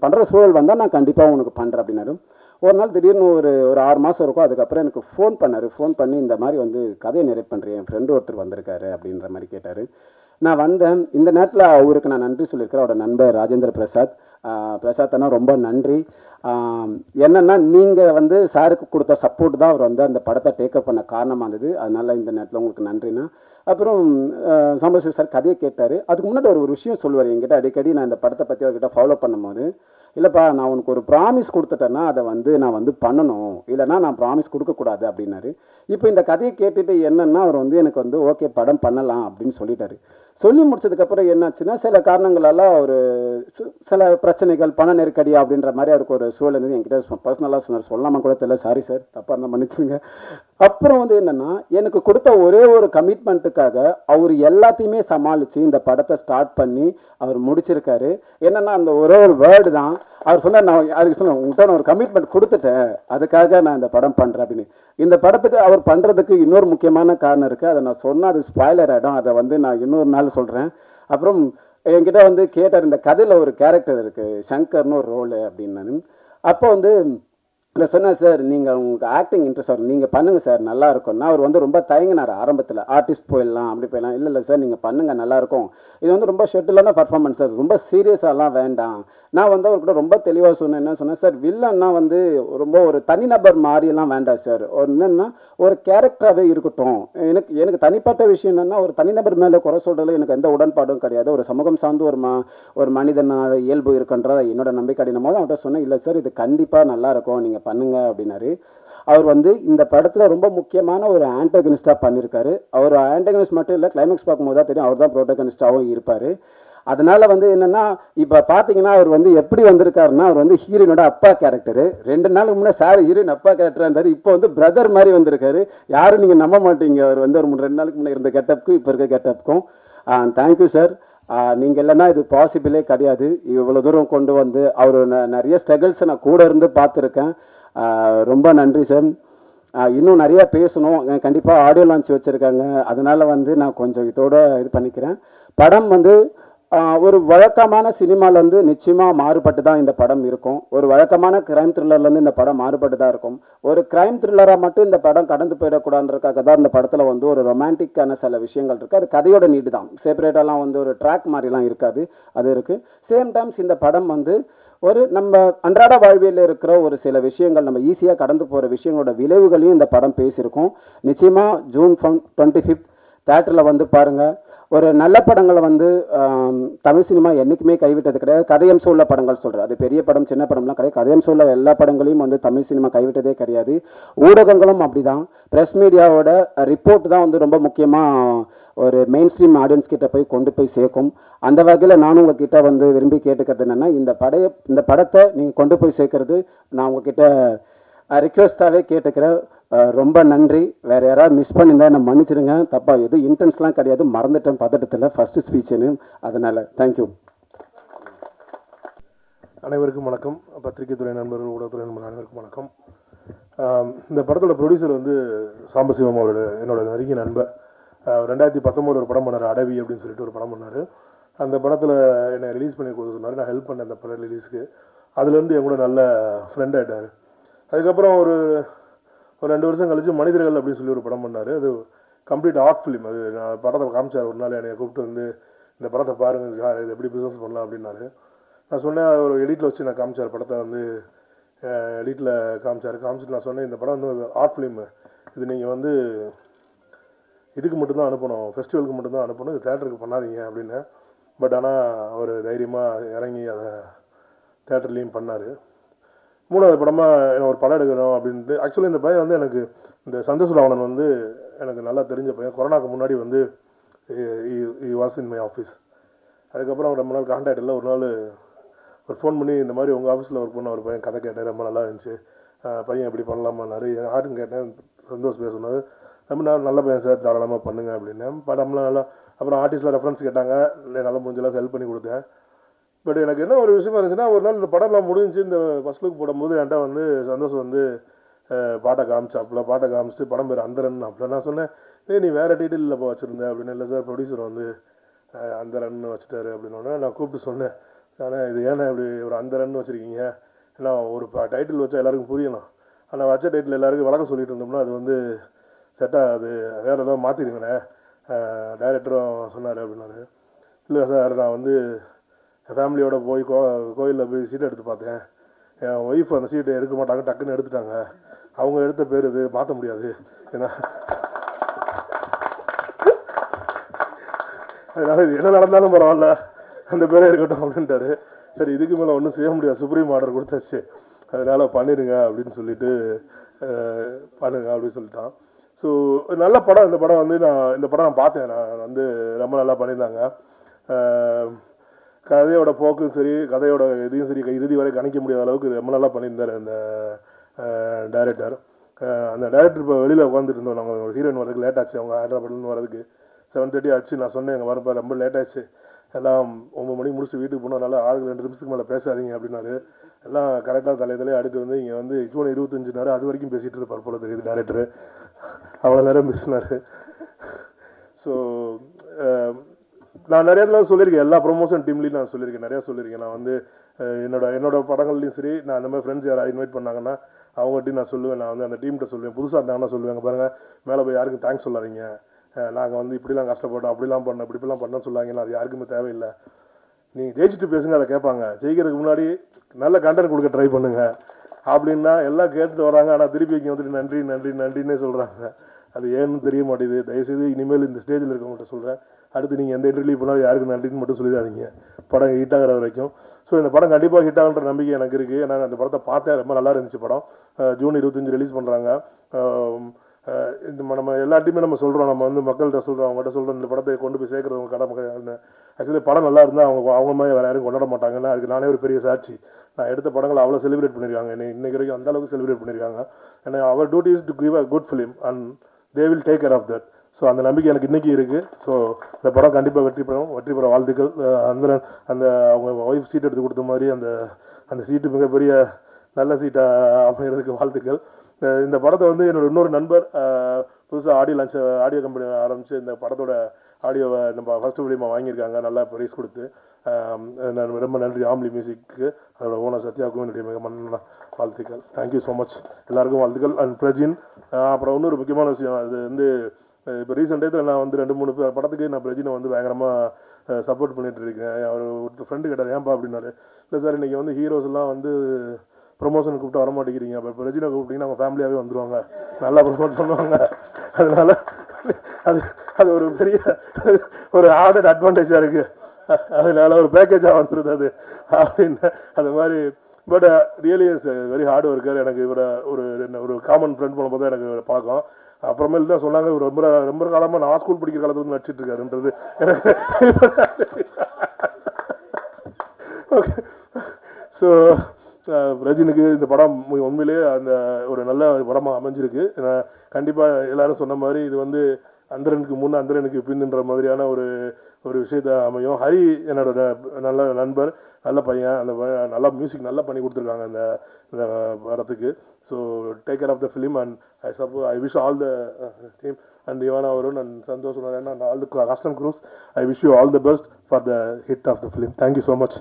பண்ணுற சூழல் வந்தால் நான் கண்டிப்பாக உனக்கு பண்ணுறேன் அப்படின்னாரு. ஒரு நாள் திடீர்னு ஒரு 6 மாதம் இருக்கும், அதுக்கப்புறம் எனக்கு ஃபோன் பண்ணார். ஃபோன் பண்ணி இந்த மாதிரி வந்து கதையை நரேட் பண்ணுறேன், என் ஃப்ரெண்டு ஒருத்தர் வந்திருக்காரு அப்படின்ற மாதிரி கேட்டார். நான் வந்தேன். இந்த நேரத்தில் அவருக்கு நான் நன்றி சொல்லியிருக்கிறேன். அவரோட நண்பர் ராஜேந்திர பிரசாத் அண்ணா ரொம்ப நன்றி. என்னென்னா நீங்கள் வந்து சாருக்கு கொடுத்த சப்போர்ட் தான் அவர் வந்து அந்த படத்தை டேக்கப் பண்ண காரணமாக இருந்தது. அதனால் இந்த நேரத்தில் உங்களுக்கு நன்றிண்ணா. அப்புறம் சாம்பசிவ சார் கதையை கேட்டார். அதுக்கு முன்னாடி ஒரு விஷயம் சொல்லுவார் என்கிட்ட அடிக்கடி. நான் இந்த படத்தை பற்றி அவர்கிட்ட ஃபாலோ பண்ணும்போது, இல்லைப்பா நான் உனக்கு ஒரு ப்ராமிஸ் கொடுத்துட்டேன்னா அதை வந்து நான் வந்து பண்ணணும், இல்லைனா நான் ப்ராமிஸ் கொடுக்கக்கூடாது அப்படின்னாரு. இப்போ இந்த கதையை கேட்டுட்டு என்னென்னா அவர் வந்து எனக்கு வந்து ஓகே படம் பண்ணலாம் அப்படின்னு சொல்லிட்டாரு. சொல்லி முடிச்சதுக்கப்புறம் என்னாச்சுன்னா, சில காரணங்களால் ஒரு சில பிரச்சனைகள், பண நெருக்கடி அப்படின்ற மாதிரி அவருக்கு ஒரு சூழல் இருந்து என்கிட்ட பர்சனலாக சொன்னார். சொல்லாமல் கூட தெரியல, சாரி சார் தப்பாக இருந்தால் மன்னிச்சுங்க. அப்புறம் வந்து என்னென்னா, எனக்கு கொடுத்த ஒரே ஒரு கமிட்மெண்ட்டுக்காக அவர் எல்லாத்தையுமே சமாளித்து இந்த படத்தை ஸ்டார்ட் பண்ணி அவர் முடிச்சிருக்காரு. என்னென்னா அந்த ஒரே ஒரு வேர்டு தான் அவர் சொன்னார். நான் அதுக்கு சொன்னேன், உங்கள்கிட்ட நான் ஒரு கமிட்மெண்ட் கொடுத்துட்டேன், அதுக்காக நான் இந்த படம் பண்ணுறேன் அப்படின்னு. இந்த படத்துக்கு அவர் பண்ணுறதுக்கு இன்னொரு முக்கியமான காரணம் இருக்குது. அதை நான் சொன்னால் அது ஸ்பாய்லர் ஆகிடும், அதை வந்து நான் இன்னொரு நாள் சொல்கிறேன். அப்புறம் என்கிட்ட வந்து கேட்டார், இந்த கதையில் ஒரு கேரக்டர் இருக்குது சங்கர்னு ஒரு ரோலு அப்படின்னு. அப்போ வந்து இல்லை சொன்னேன், சார் நீங்கள் உங்களுக்கு ஆக்டிங் இன்ட்ரெஸ்ட் வரும், நீங்கள் பண்ணுங்கள் சார் நல்லா இருக்கும்னா. அவர் வந்து ரொம்ப தயங்கினார் ஆரம்பத்தில், ஆர்டிஸ்ட் போயிடலாம் அப்படி போயிடலாம். இல்லை சார் நீங்கள் பண்ணுங்கள் நல்லாயிருக்கும், இது வந்து ரொம்ப ஷெட்டிலான பர்ஃபார்மன்ஸ் சார், ரொம்ப சீரியஸாலாம் வேண்டாம். நான் வந்து அவர்கிட்ட ரொம்ப தெளிவாக சொன்னேன். என்ன சொன்னேன், சார் வில்லன்னா வந்து ரொம்ப ஒரு தனிநபர் மாதிரியெல்லாம் வேண்டாம் சார், ஒரு என்னென்னா ஒரு கேரக்டராகவே இருக்கட்டும். எனக்கு தனிப்பட்ட விஷயம் என்னென்னா, ஒரு தனிநபர் மேலே குறை சொல்கிறதுல எனக்கு எந்த உடன்பாடும் கிடையாது. ஒரு சமூகம் சார்ந்து ஒரு மனிதனோட இயல்பு இருக்குன்றத என்னோட நம்பிக்கை அப்படின்னும் போது அவர்கிட்ட சொன்னேன், இல்லை சார் இது கண்டிப்பாக நல்லாயிருக்கும், நீங்கள் பண்ணுங்க அப்படின்னாரு. அவர் வந்து இந்த படத்தில் ரொம்ப முக்கியமான ஒரு ஆன்டகனிஸ்டாக பண்ணியிருக்காரு. அவர் ஆன்டகனிஸ்ட் மட்டும் இல்லை, கிளைமேக்ஸ் பார்க்கும்போது தான் தெரியும் அவர் தான் ப்ரோட்டகனிஸ்டாகவும் இருப்பார். அதனால் வந்து என்னென்னா, இப்போ பார்த்தீங்கன்னா அவர் வந்து எப்படி வந்திருக்காருன்னா, அவர் வந்து ஹீரோயினோட அப்பா கேரக்டரு. 2 நாளுக்கு முன்னே சார் ஹீரோயின் அப்பா கேரக்டராக இருந்தார், இப்போ வந்து பிரதர் மாதிரி வந்திருக்காரு. யாரும் நீங்கள் நம்ப மாட்டீங்க, அவர் வந்து ஒரு 2 நாளுக்கு முன்னே இருந்த கெட்டப்புக்கும் இப்போ இருக்க கெட்டப்புக்கும். தேங்க்யூ சார், நீங்கள் இல்லைன்னா இது பாசிபிளே கிடையாது. இவ்வளோ தூரம் கொண்டு வந்து அவர் நிறைய ஸ்ட்ரகிள்ஸை நான் கூட இருந்து பார்த்துருக்கேன். ரொம்ப நன்றி சார். இன்னும் நிறையா பேசணும், கண்டிப்பாக ஆடியோ லான்ச் வச்சுருக்காங்க, அதனால் வந்து நான் கொஞ்சம் இதோட இது பண்ணிக்கிறேன். படம் வந்து ஒரு வழக்கமான சினிமாலேருந்து நிச்சயமாக மாறுபட்டு தான் இந்த படம் இருக்கும். ஒரு வழக்கமான கிரைம் த்ரில்லர்லேருந்து இந்த படம் மாறுபட்டு தான் இருக்கும். ஒரு கிரைம் த்ரில்லராக மட்டும் இந்த படம் கடந்து போயிடக்கூடாதுன்றதுக்காக தான் இந்த படத்தில் வந்து ஒரு ரொமான்டிக்கான சில விஷயங்கள் இருக்குது. அது கதையோட நீடு தான். செப்பரேட்டாலாம் வந்து ஒரு ட்ராக் மாதிரிலாம் இருக்காது, அது இருக்குது. சேம் டைம்ஸ் இந்த படம் வந்து ஒரு நம்ம அன்றாட வாழ்வியல் இருக்கிற ஒரு சில விஷயங்கள், நம்ம ஈஸியாக கடந்து போகிற விஷயங்களோட விளைவுகளையும் இந்த படம் பேசியிருக்கோம். நிச்சயமாக ஜூன் 25 தேட்டரில் வந்து பாருங்கள். ஒரு நல்ல படங்களை வந்து தமிழ் சினிமா என்றைக்குமே கைவிட்டது கிடையாது. கதையம்சம் உள்ள படங்கள் சொல்கிறேன், அது பெரிய படம் சின்ன படம்லாம் கிடையாது. கதையம்சம் உள்ள எல்லா படங்களையும் வந்து தமிழ் சினிமா கைவிட்டதே கிடையாது. ஊடகங்களும் அப்படி தான். ப்ரெஸ் மீடியாவோட ரிப்போர்ட் தான் வந்து ரொம்ப முக்கியமாக ஒரு மெயின் ஸ்ட்ரீம் ஆடியன்ஸ் கிட்ட போய் கொண்டு போய் சேர்க்கும். அந்த வகையில் நானும் உங்ககிட்ட வந்து விரும்பி கேட்டுக்கிறது என்னென்னா, இந்த படத்தை நீங்கள் கொண்டு போய் சேர்க்கறது நான் உங்ககிட்ட ரிக்வெஸ்ட்டாகவே கேட்டுக்கிறேன். ரொம்ப நன்றி. வேறு யாராவது மிஸ் பண்ணியிருந்தா நான் மன்னிச்சிடுங்க. தப்பாக எதுவும் இன்டென்ஸ்லாம் கிடையாது, மறந்துட்டேன் பதட்டத்தில் ஃபஸ்ட்டு ஸ்பீச்சுன்னு. அதனால் தேங்க்யூ. அனைவருக்கும் வணக்கம். பத்திரிகை துறை நண்பர்கள், ஊடகத்துறை நண்பர்கள் அனைவருக்கும் வணக்கம். இந்த படத்தோட ப்ரொடியூசர் வந்து சாம்பசிவம் அவரோட என்னோட நெருங்கிய நண்பர். 2019 ஒரு படம் பண்ணார், அடவி அப்படின்னு சொல்லிட்டு ஒரு படம் பண்ணார். அந்த படத்தில் என்னை ரிலீஸ் பண்ணி கொடுக்க சொன்னார். நான் ஹெல்ப் பண்ணேன் அந்த படம் ரிலீஸ்க்கு. அதுலேருந்து என் கூட நல்ல ஃப்ரெண்ட் ஆகிட்டார். அதுக்கப்புறம் ஒரு 2 வருஷம் கழிச்சு மனிதர்கள் அப்படின்னு சொல்லி ஒரு படம் பண்ணார். அது கம்ப்ளீட் ஆர்ட் ஃபிலிம். அது நான் படத்தை காமிச்சார். ஒரு நாள் என்னை கூப்பிட்டு வந்து இந்த படத்தை பாருங்கள் சார், இது எப்படி பிஸ்னஸ் பண்ணலாம் அப்படின்னாரு. நான் சொன்னேன், ஒரு எடிட்டில் வச்சு நான் காமிச்சார் படத்தை வந்து எடிட்டில் காமிச்சிட்டு நான் சொன்னேன், இந்த படம் வந்து ஆர்ட் ஃபிலிம், இது நீங்கள் வந்து இதுக்கு மட்டும்தான் அனுப்பணும், ஃபெஸ்டிவலுக்கு மட்டும்தான் அனுப்பணும், இது தேட்டருக்கு பண்ணாதீங்க அப்படின்னு. பட் ஆனால் அவர் தைரியமாக இறங்கி அதை தேட்டர்லேயும் பண்ணார். 3வது படமாக ஒரு படம் எடுக்கிறோம் அப்படின்ட்டு. ஆக்சுவலி இந்த பையன் வந்து எனக்கு இந்த சந்தோஷ் ராவணன் வந்து எனக்கு நல்லா தெரிஞ்ச பையன். கொரோனாக்கு முன்னாடி வந்து வாஸ் இன் மை ஆஃபீஸ். அதுக்கப்புறம் ரொம்ப நாள் கான்டாக்ட் இல்லை. ஒரு நாள் ஒரு ஃபோன் பண்ணி இந்த மாதிரி உங்கள் ஆஃபீஸில் ஒர்க் பண்ண ஒரு பையன் கதை கேட்டேன், ரொம்ப நல்லா இருந்துச்சு, பையன் எப்படி பண்ணலாமான்னாரு. ஆர்ட்டுன்னு கேட்டேன், சந்தோஷ் பேச சொன்னார், ரொம்ப நல்ல பையன் சார், தாராளமாக பண்ணுங்க அப்படின்னு. படம்லாம் நல்லா. அப்புறம் ஆர்டிஸ்டில் ரெஃபரன்ஸ் கேட்டாங்க, நல்லா முடிஞ்சளவுக்கு ஹெல்ப் பண்ணி கொடுத்தேன். பட் எனக்கு என்ன ஒரு விஷயமா இருந்துச்சுன்னா, ஒரு நாள் இந்த படம்லாம் முடிஞ்சு இந்த ஃபர்ஸ்ட் லுக் போடும்போது என்கிட்ட வந்து சந்தோஷம் வந்து பாட்டை காமிச்சிட்டு படம் பேர் அந்தரன் அப்படி. நான் சொன்னேன், நீ வேறு டைட்டில் இப்போ வச்சுருந்தேன் அப்படின்னு. இல்லை சார், ப்ரொடியூசர் வந்து அந்தரன் வச்சுட்டாரு அப்படின்னோடனே நான் கூப்பிட்டு சொன்னேன், ஆனால் இது ஏன்னா இப்படி ஒரு அந்தரன் வச்சுருக்கீங்க, ஏன்னா ஒரு டைட்டில் வச்சா எல்லாருக்கும் புரியணும், ஆனால் வச்ச டைட்டில் எல்லாருக்கும் வழக்கம் சொல்லிட்டு இருந்தோம்னா அது வந்து செட்டாக அது வேறு ஏதாவது மாற்றிடுங்கண்ணே டைரக்டரும் சொன்னார் அப்படின்னாரு. இல்லை சார், நான் வந்து என் ஃபேமிலியோடு போய் கோயிலில் போய் சீட்டை எடுத்து பார்த்தேன், என் ஒய்ஃப் அந்த சீட்டை எடுக்க மாட்டாங்க, டக்குன்னு எடுத்துட்டாங்க, அவங்க எடுத்த பேர் இது மாற்ற முடியாது, ஏன்னா அதனால் இது என்ன நடந்தாலும் பரவாயில்ல, அந்த பேரே இருக்கட்டும் அப்படின்ட்டாரு. சரி, இதுக்கு மேலே ஒன்றும் செய்ய முடியாது, சுப்ரீம் ஆர்டர் கொடுத்தாச்சு, அதனால் பண்ணிடுங்க அப்படின்னு சொல்லிட்டு பண்ணுங்க அப்படின்னு சொல்லிட்டான். ஸோ நல்ல படம். இந்த படம் வந்து இந்த படம் நான் பார்த்தேன். நான் வந்து ரொம்ப நல்லா பண்ணியிருந்தாங்க. கதையோட போக்கும் சரி, கதையோட இதையும் சரி, இறுதி வரை கணிக்க முடியாத அளவுக்கு ரொம்ப நல்லா பண்ணியிருந்தார் அந்த டைரக்டர். அந்த டைரக்டர் இப்போ வெளியில் உட்காந்துட்டு இருந்தோம். நாங்கள் ஹீரோயின் வரதுக்கு லேட் ஆச்சு, அவங்க ஹைதராபாத்லேருந்து வரதுக்கு 7:30 ஆச்சு. நான் சொன்னேன், எங்கள் வரப்போ ரொம்ப லேட் ஆச்சு, எல்லாம் 9 மணிக்கு முடிச்சுட்டு வீட்டுக்கு போனோம், நல்லா 2 நிமிஷத்துக்கு மேலே பேசாதீங்க அப்படின்னாரு. எல்லாம் கரெக்டாக தலையிலே அடுத்து வந்து இங்கே வந்து ஜூன் 25 அது வரைக்கும் பேசிகிட்டு இருப்பார் போல தெரியுது டைரக்டரு, அவ்வளோ நேரம் பேசினார். ஸோ நான் நிறைய தடவை சொல்லியிருக்கேன், எல்லா ப்ரொமோஷன் டீம்லேயும் நான் சொல்லியிருக்கேன், நிறையா சொல்லியிருக்கேன். நான் வந்து என்னோட படங்கள்லையும் சரி, நான் அந்த மாதிரி ஃப்ரெண்ட்ஸ் யாராவது இன்வைட் பண்ணாங்கன்னா அவங்ககிட்டையும் நான் சொல்லுவேன், நான் வந்து அந்த டீம்கிட்ட சொல்லுவேன். புதுசாக இருந்தாங்கன்னா சொல்லுவேங்க, பாருங்கள் மேலே போய் யாருக்கும் தேங்க்ஸ் சொல்லாதீங்க, நாங்கள் வந்து இப்படிலாம் கஷ்டப்பட்டோம், அப்படிலாம் பண்ணோம், இப்படிலாம் பண்ணோன்னு சொல்லாங்கன்னா அது யாருக்குமே தேவையில்லை. நீங்கள் ஜெயிச்சுட்டு பேசுங்க, அதை கேட்பாங்க. ஜெயிக்கிறதுக்கு முன்னாடி நல்ல கண்டென்ட் கொடுக்க ட்ரை பண்ணுங்க அப்படின்னா எல்லாம் கேட்டுட்டு வராங்க. ஆனால் திருப்பி இங்கே வந்துட்டு நன்றி நன்றி நன்றின்னே சொல்கிறாங்க. அது ஏன்னு தெரிய மாட்டேது. தயவுசெய்து இனிமேல் இந்த ஸ்டேஜில் இருக்கவங்கள்ட்ட சொல்கிறேன், அடுத்து நீங்கள் எந்த இன்டர்வியூ பண்ணாலும் யாருக்கு நன்றின்னு மட்டும் சொல்லிடாதீங்க, படம் ஹிட் ஆகிற வரைக்கும். ஸோ இந்த படம் கண்டிப்பாக ஹிட் ஆகுன்ற நம்பிக்கை எனக்கு இருக்குது. நான் அந்த படத்தை பார்த்தேன், ரொம்ப நல்லா இருந்துச்சு படம். ஜூன் 25 ரிலீஸ் பண்ணுறாங்க. இந்த நம்ம எல்லாத்தையுமே நம்ம சொல்கிறோம், நம்ம வந்து மக்கள்கிட்ட சொல்கிறோம், அவங்ககிட்ட சொல்கிறோம், இந்த படத்தை கொண்டு போய் சேர்க்குறது அவங்க கடமை. ஆக்சுவலி படம் நல்லா இருந்தால் அவங்க மாதிரி வேறு யாரும் கொண்டாட மாட்டாங்கன்னா அதுக்கு நானே ஒரு பெரிய சாட்சி. நான் எடுத்த படங்களை அவ்வளோ செலிப்ரேட் பண்ணியிருக்காங்க, இன்னைக்கு வரைக்கும் அந்த அளவுக்கு செலிப்ரேட் பண்ணியிருக்காங்க. ஏன்னா அவர் duty is to give a good film and they will take care of that. So அந்த நம்பிக்கை எனக்கு இன்றைக்கி இருக்குது. ஸோ இந்த படம் கண்டிப்பாக வெற்றி பெற வாழ்த்துக்கள். அந்த அவங்க ஒய்ஃப் சீட் எடுத்து கொடுத்த மாதிரி அந்த சீட்டு மிகப்பெரிய நல்ல சீட்டாக அமைகிறதுக்கு வாழ்த்துக்கள். இந்த படத்தை வந்து என்னோட இன்னொரு நண்பர் புதுசாக ஆடியோ கம்பெனி ஆரம்பித்து இந்த படத்தோட ஆடியோவை நம்ம ஃபஸ்ட்டு ஃபிலிமாக வாங்கியிருக்காங்க, நல்லா ப்ரைஸ் கொடுத்து. ரொம்ப நன்றி ஆம்லி மியூசிக்கு, அதோட ஓனர் சத்யாவுக்கும் என்னுடைய மிக மன்ன வாழ்த்துக்கள். தேங்க்யூ ஸோ மச், எல்லாருக்கும் வாழ்த்துக்கள். அண்ட் பிரஜின். அப்புறம் இன்னொரு முக்கியமான விஷயம், அது வந்து இப்போ ரீசெண்ட் டேத்தில் நான் வந்து 2-3 படத்துக்கு நான் பிரஜினை வந்து பயங்கரமாக சப்போர்ட் பண்ணிட்டு இருக்கேன். அவர் ஒரு ஃப்ரெண்டு கேட்டார், ஏன்பா அப்படின்னாரு. இல்லை சார், இன்றைக்கி வந்து ஹீரோஸ் எல்லாம் வந்து ப்ரொமோஷன் கூப்பிட்டு வர மாட்டேங்கிறீங்க, அப்போ பிரஜினை கூப்பிட்டிங்கன்னா அவங்க ஃபேமிலியாகவே வந்துடுவாங்க, நல்லா ப்ரொமோட் பண்ணுவாங்க. அதனால் அது ஒரு பெரிய ஒரு ஆடட் அட்வான்டேஜாக இருக்குது. அதனால ஒரு பேக்கேஜாக வந்துடுது அது அப்படின்னு. அது மாதிரி but really is very hard worker. எனக்கு இவரை ஒரு காமன் ஃப்ரெண்ட் போனபோது தான் எனக்கு பழக்கம். அப்புறமேல் தான் சொன்னாங்க, இவர் ரொம்ப ரொம்ப காலமாக நான் ஸ்கூல் படிக்கிற காலத்துல வந்து நடிச்சிட்டு இருக்காருன்றது எனக்கு. ஓகே, ஸோ ரஜினிக்கு இந்த படம் உண்மையிலேயே அந்த ஒரு நல்ல படமாக அமைஞ்சிருக்கு. கண்டிப்பாக எல்லாரும் சொன்ன மாதிரி இது வந்து அந்தரனுக்கு முன் அந்தரனுக்கு பின்னுன்ற மாதிரியான ஒரு விஷயத்த அமையும். ஹரி என்னோட நல்ல நண்பர், நல்ல பையன், அந்த நல்லா மியூசிக் நல்லா பண்ணி கொடுத்துருக்காங்க இந்த படத்துக்கு. So take care of the film and I wish all the team and Ivana Varun and Santhosh and all the cast and crews. I wish you all the best for the hit of the film. Thank you so much.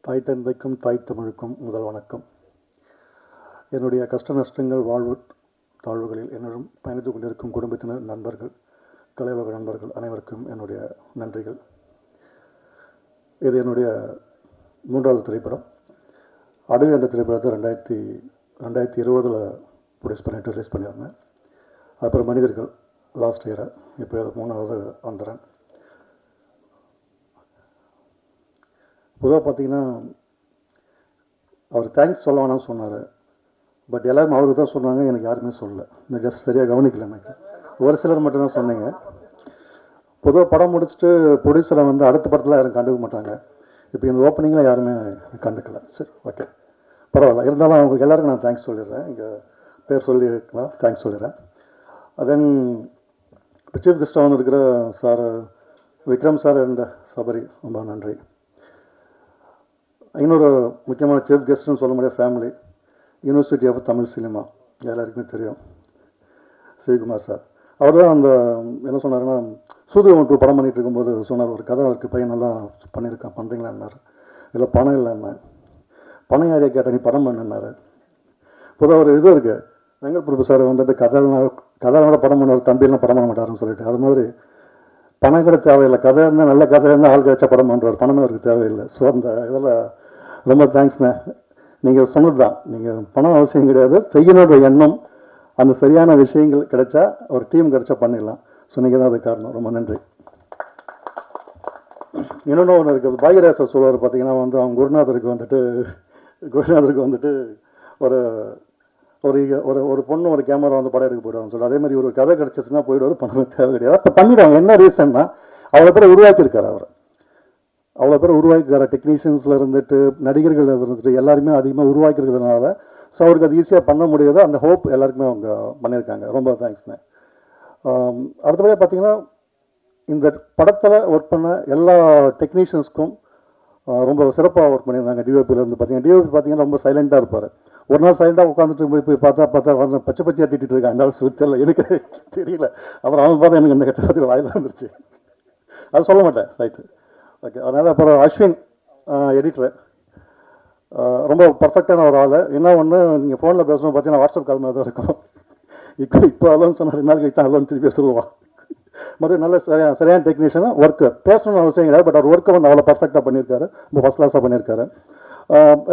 தாய் தந்தைக்கும் தாய் தமிழுக்கும் முதல் வணக்கம். என்னுடைய கஷ்ட நஷ்டங்கள், வாழ்வு தாழ்வுகளில் என்னுடன் பயணித்துக் கொண்டிருக்கும் குடும்பத்தினர், நண்பர்கள், கலையுலக நண்பர்கள் அனைவருக்கும் என்னுடைய நன்றிகள். இது என்னுடைய 3வது திரைப்படம். அடகு என்ற திரைப்படத்தை 2020 ப்ரொடியூஸ் பண்ணிட்டு ரிலீஸ் பண்ணியிருந்தேன். அப்புறம் மனிதர்கள் லாஸ்ட் இயரை, இப்போ 3வது வந்துடுறேன். பொதுவாக பார்த்தீங்கன்னா அவர் தேங்க்ஸ் சொல்ல வேணாம்னு சொன்னார். பட் எல்லாரும் அவருக்கு தான் சொன்னாங்க, எனக்கு யாருமே சொல்லலை. நான் ஜஸ்ட் சரியாக கவனிக்கல. எனக்கு ஒரு சிலர் மட்டும்தான் சொன்னீங்க. பொதுவாக படம் முடிச்சுட்டு ப்ரொடியூசரை வந்து அடுத்த படத்தில் யாரும் கண்டுக்க மாட்டாங்க. இப்போ இந்த ஓப்பனிங்கில் யாருமே கண்டுக்கல. சரி, ஓகே, பரவாயில்ல. இருந்தாலும் அவங்களுக்கு எல்லாருக்கும் நான் தேங்க்ஸ் சொல்லிடுறேன். இங்கே பேர் சொல்லியிருக்கலாம், தேங்க்ஸ் சொல்லிடுறேன். தென் இப்போ சீஃப் கெஸ்ட்டாக வந்துருக்கிற sir Vikram sir and Sabari, ரொம்ப நன்றி. இன்னொரு முக்கியமான சீஃப் கெஸ்ட்னு சொல்ல முடியாத family, university of Tamil cinema, எல்லாருக்குமே தெரியும், சிவகுமார் சார். அவர் தான் அந்த என்ன சொன்னாருன்னா, சூதுவம் 2 படம் பண்ணிகிட்டு இருக்கும்போது சொன்னார், ஒரு கதை இருக்குது, பையன் நல்லா பண்ணியிருக்கான், பண்ணுறீங்களான்னாரு. இல்லை பணம் இல்லைன்னா, பணம் யாரையா கேட்டால் நீ படம் பண்ணுன்னாரு. பொதுவாக ஒரு இது இருக்குது, வெங்கட் பிரபு சார் வந்துட்டு கதையோட படம் பண்ணுவார், தம்பியெல்லாம் படம் பண்ண மாட்டாருன்னு சொல்லிட்டு. அது மாதிரி பணம் கூட தேவையில்லை, கதை இருந்தால் நல்ல கதை இருந்தால் ஆள் கிடைச்சா படம் பண்ணுறாரு, பணமே அவருக்கு தேவையில்லை. ஸோ அந்த இதில் ரொம்ப தேங்க்ஸ்ண்ணே. நீங்கள் சொன்னது தான், நீங்கள் பணம் அவசியம் கிடையாது, செய்யணுன்ற எண்ணம், அந்த சரியான விஷயங்கள் கிடைச்சா, ஒரு டீம் கிடைச்சா பண்ணிடலாம். ஸோ நீங்கள் தான் அது காரணம். ரொம்ப நன்றி. இன்னொன்று ஒன்று இருக்குது, பாக்யராஜர் சொல்வார் பார்த்தீங்கன்னா வந்து அவங்க குருநாதருக்கு வந்துட்டு ஒரு ஒரு ஒரு பொண்ணு ஒரு கேமரா வந்து படம் எடுக்க போயிடுவாங்க சொல்லி, அதே மாதிரி ஒரு கதை கிடச்சிச்சுன்னா போயிடுவார், பணமே தேவை கிடையாது. அப்போ பண்ணிவிடுவாங்க. என்ன ரீசன்னா, அவ்வளோ பேரை உருவாக்கியிருக்காரு அவர், அவ்வளோ பேர் உருவாக்கியிருக்காரு. டெக்னீஷியன்ஸில் இருந்துட்டு, நடிகர்கள் இருந்துட்டு, எல்லாருமே அதிகமாக உருவாக்கியிருக்கிறதுனால ஸோ அவருக்கு அது ஈஸியாக பண்ண முடியாது. அந்த ஹோப் எல்லாருக்குமே அவங்க பண்ணியிருக்காங்க. ரொம்ப தேங்க்ஸ்ண்ணே. அடுத்தபடியாக பார்த்தீங்கன்னா, இந்த படத்தில் ஒர்க் பண்ண எல்லா டெக்னீஷியன்ஸ்க்கும் ரொம்ப சிறப்பாக ஒர்க் பண்ணியிருந்தாங்க. டிஓபியிலேருந்து பார்த்தீங்கன்னா ரொம்ப சைலண்ட்டாக இருப்பார். ஒரு நாள் சைலண்டாக உட்காந்துட்டு போய் பார்த்தா வந்து பச்சையாக திட்டிட்டு இருக்கான். அந்த தெரியல, எனக்கு தெரியல. அப்புறம் அவன் பார்த்தா எனக்கு இந்த கட்டத்தில் வாயில் வந்துருச்சு. அது சொல்ல மாட்டேன், ரைட்டு, ஓகே. அதனால் அப்புறம் அஸ்வின் எடிட்டரு, ரொம்ப பர்ஃபெக்டான ஒரு ஆள். என்ன ஒன்று, நீங்கள் ஃபோனில் பேசணும் பார்த்தீங்கன்னா வாட்ஸ்அப் கால் மாதிரி தான் இருக்கும். இப்போ அலோன்னு சொன்னால் 2 நாள் கழிச்சா அலோன்னு திருப்பி சொல்லுவான். மறுபடியும் நல்ல சரியான டெக்னீஷியன். ஒர்க்கு பேசணும்னு அவசியம் கிடையாது, பட் அவர் ஒர்க்கை வந்து அவ்வளோ பர்ஃபெக்டாக பண்ணியிருக்காரு, ரொம்ப ஃபஸ்ட் கிளாஸாக பண்ணியிருக்காரு.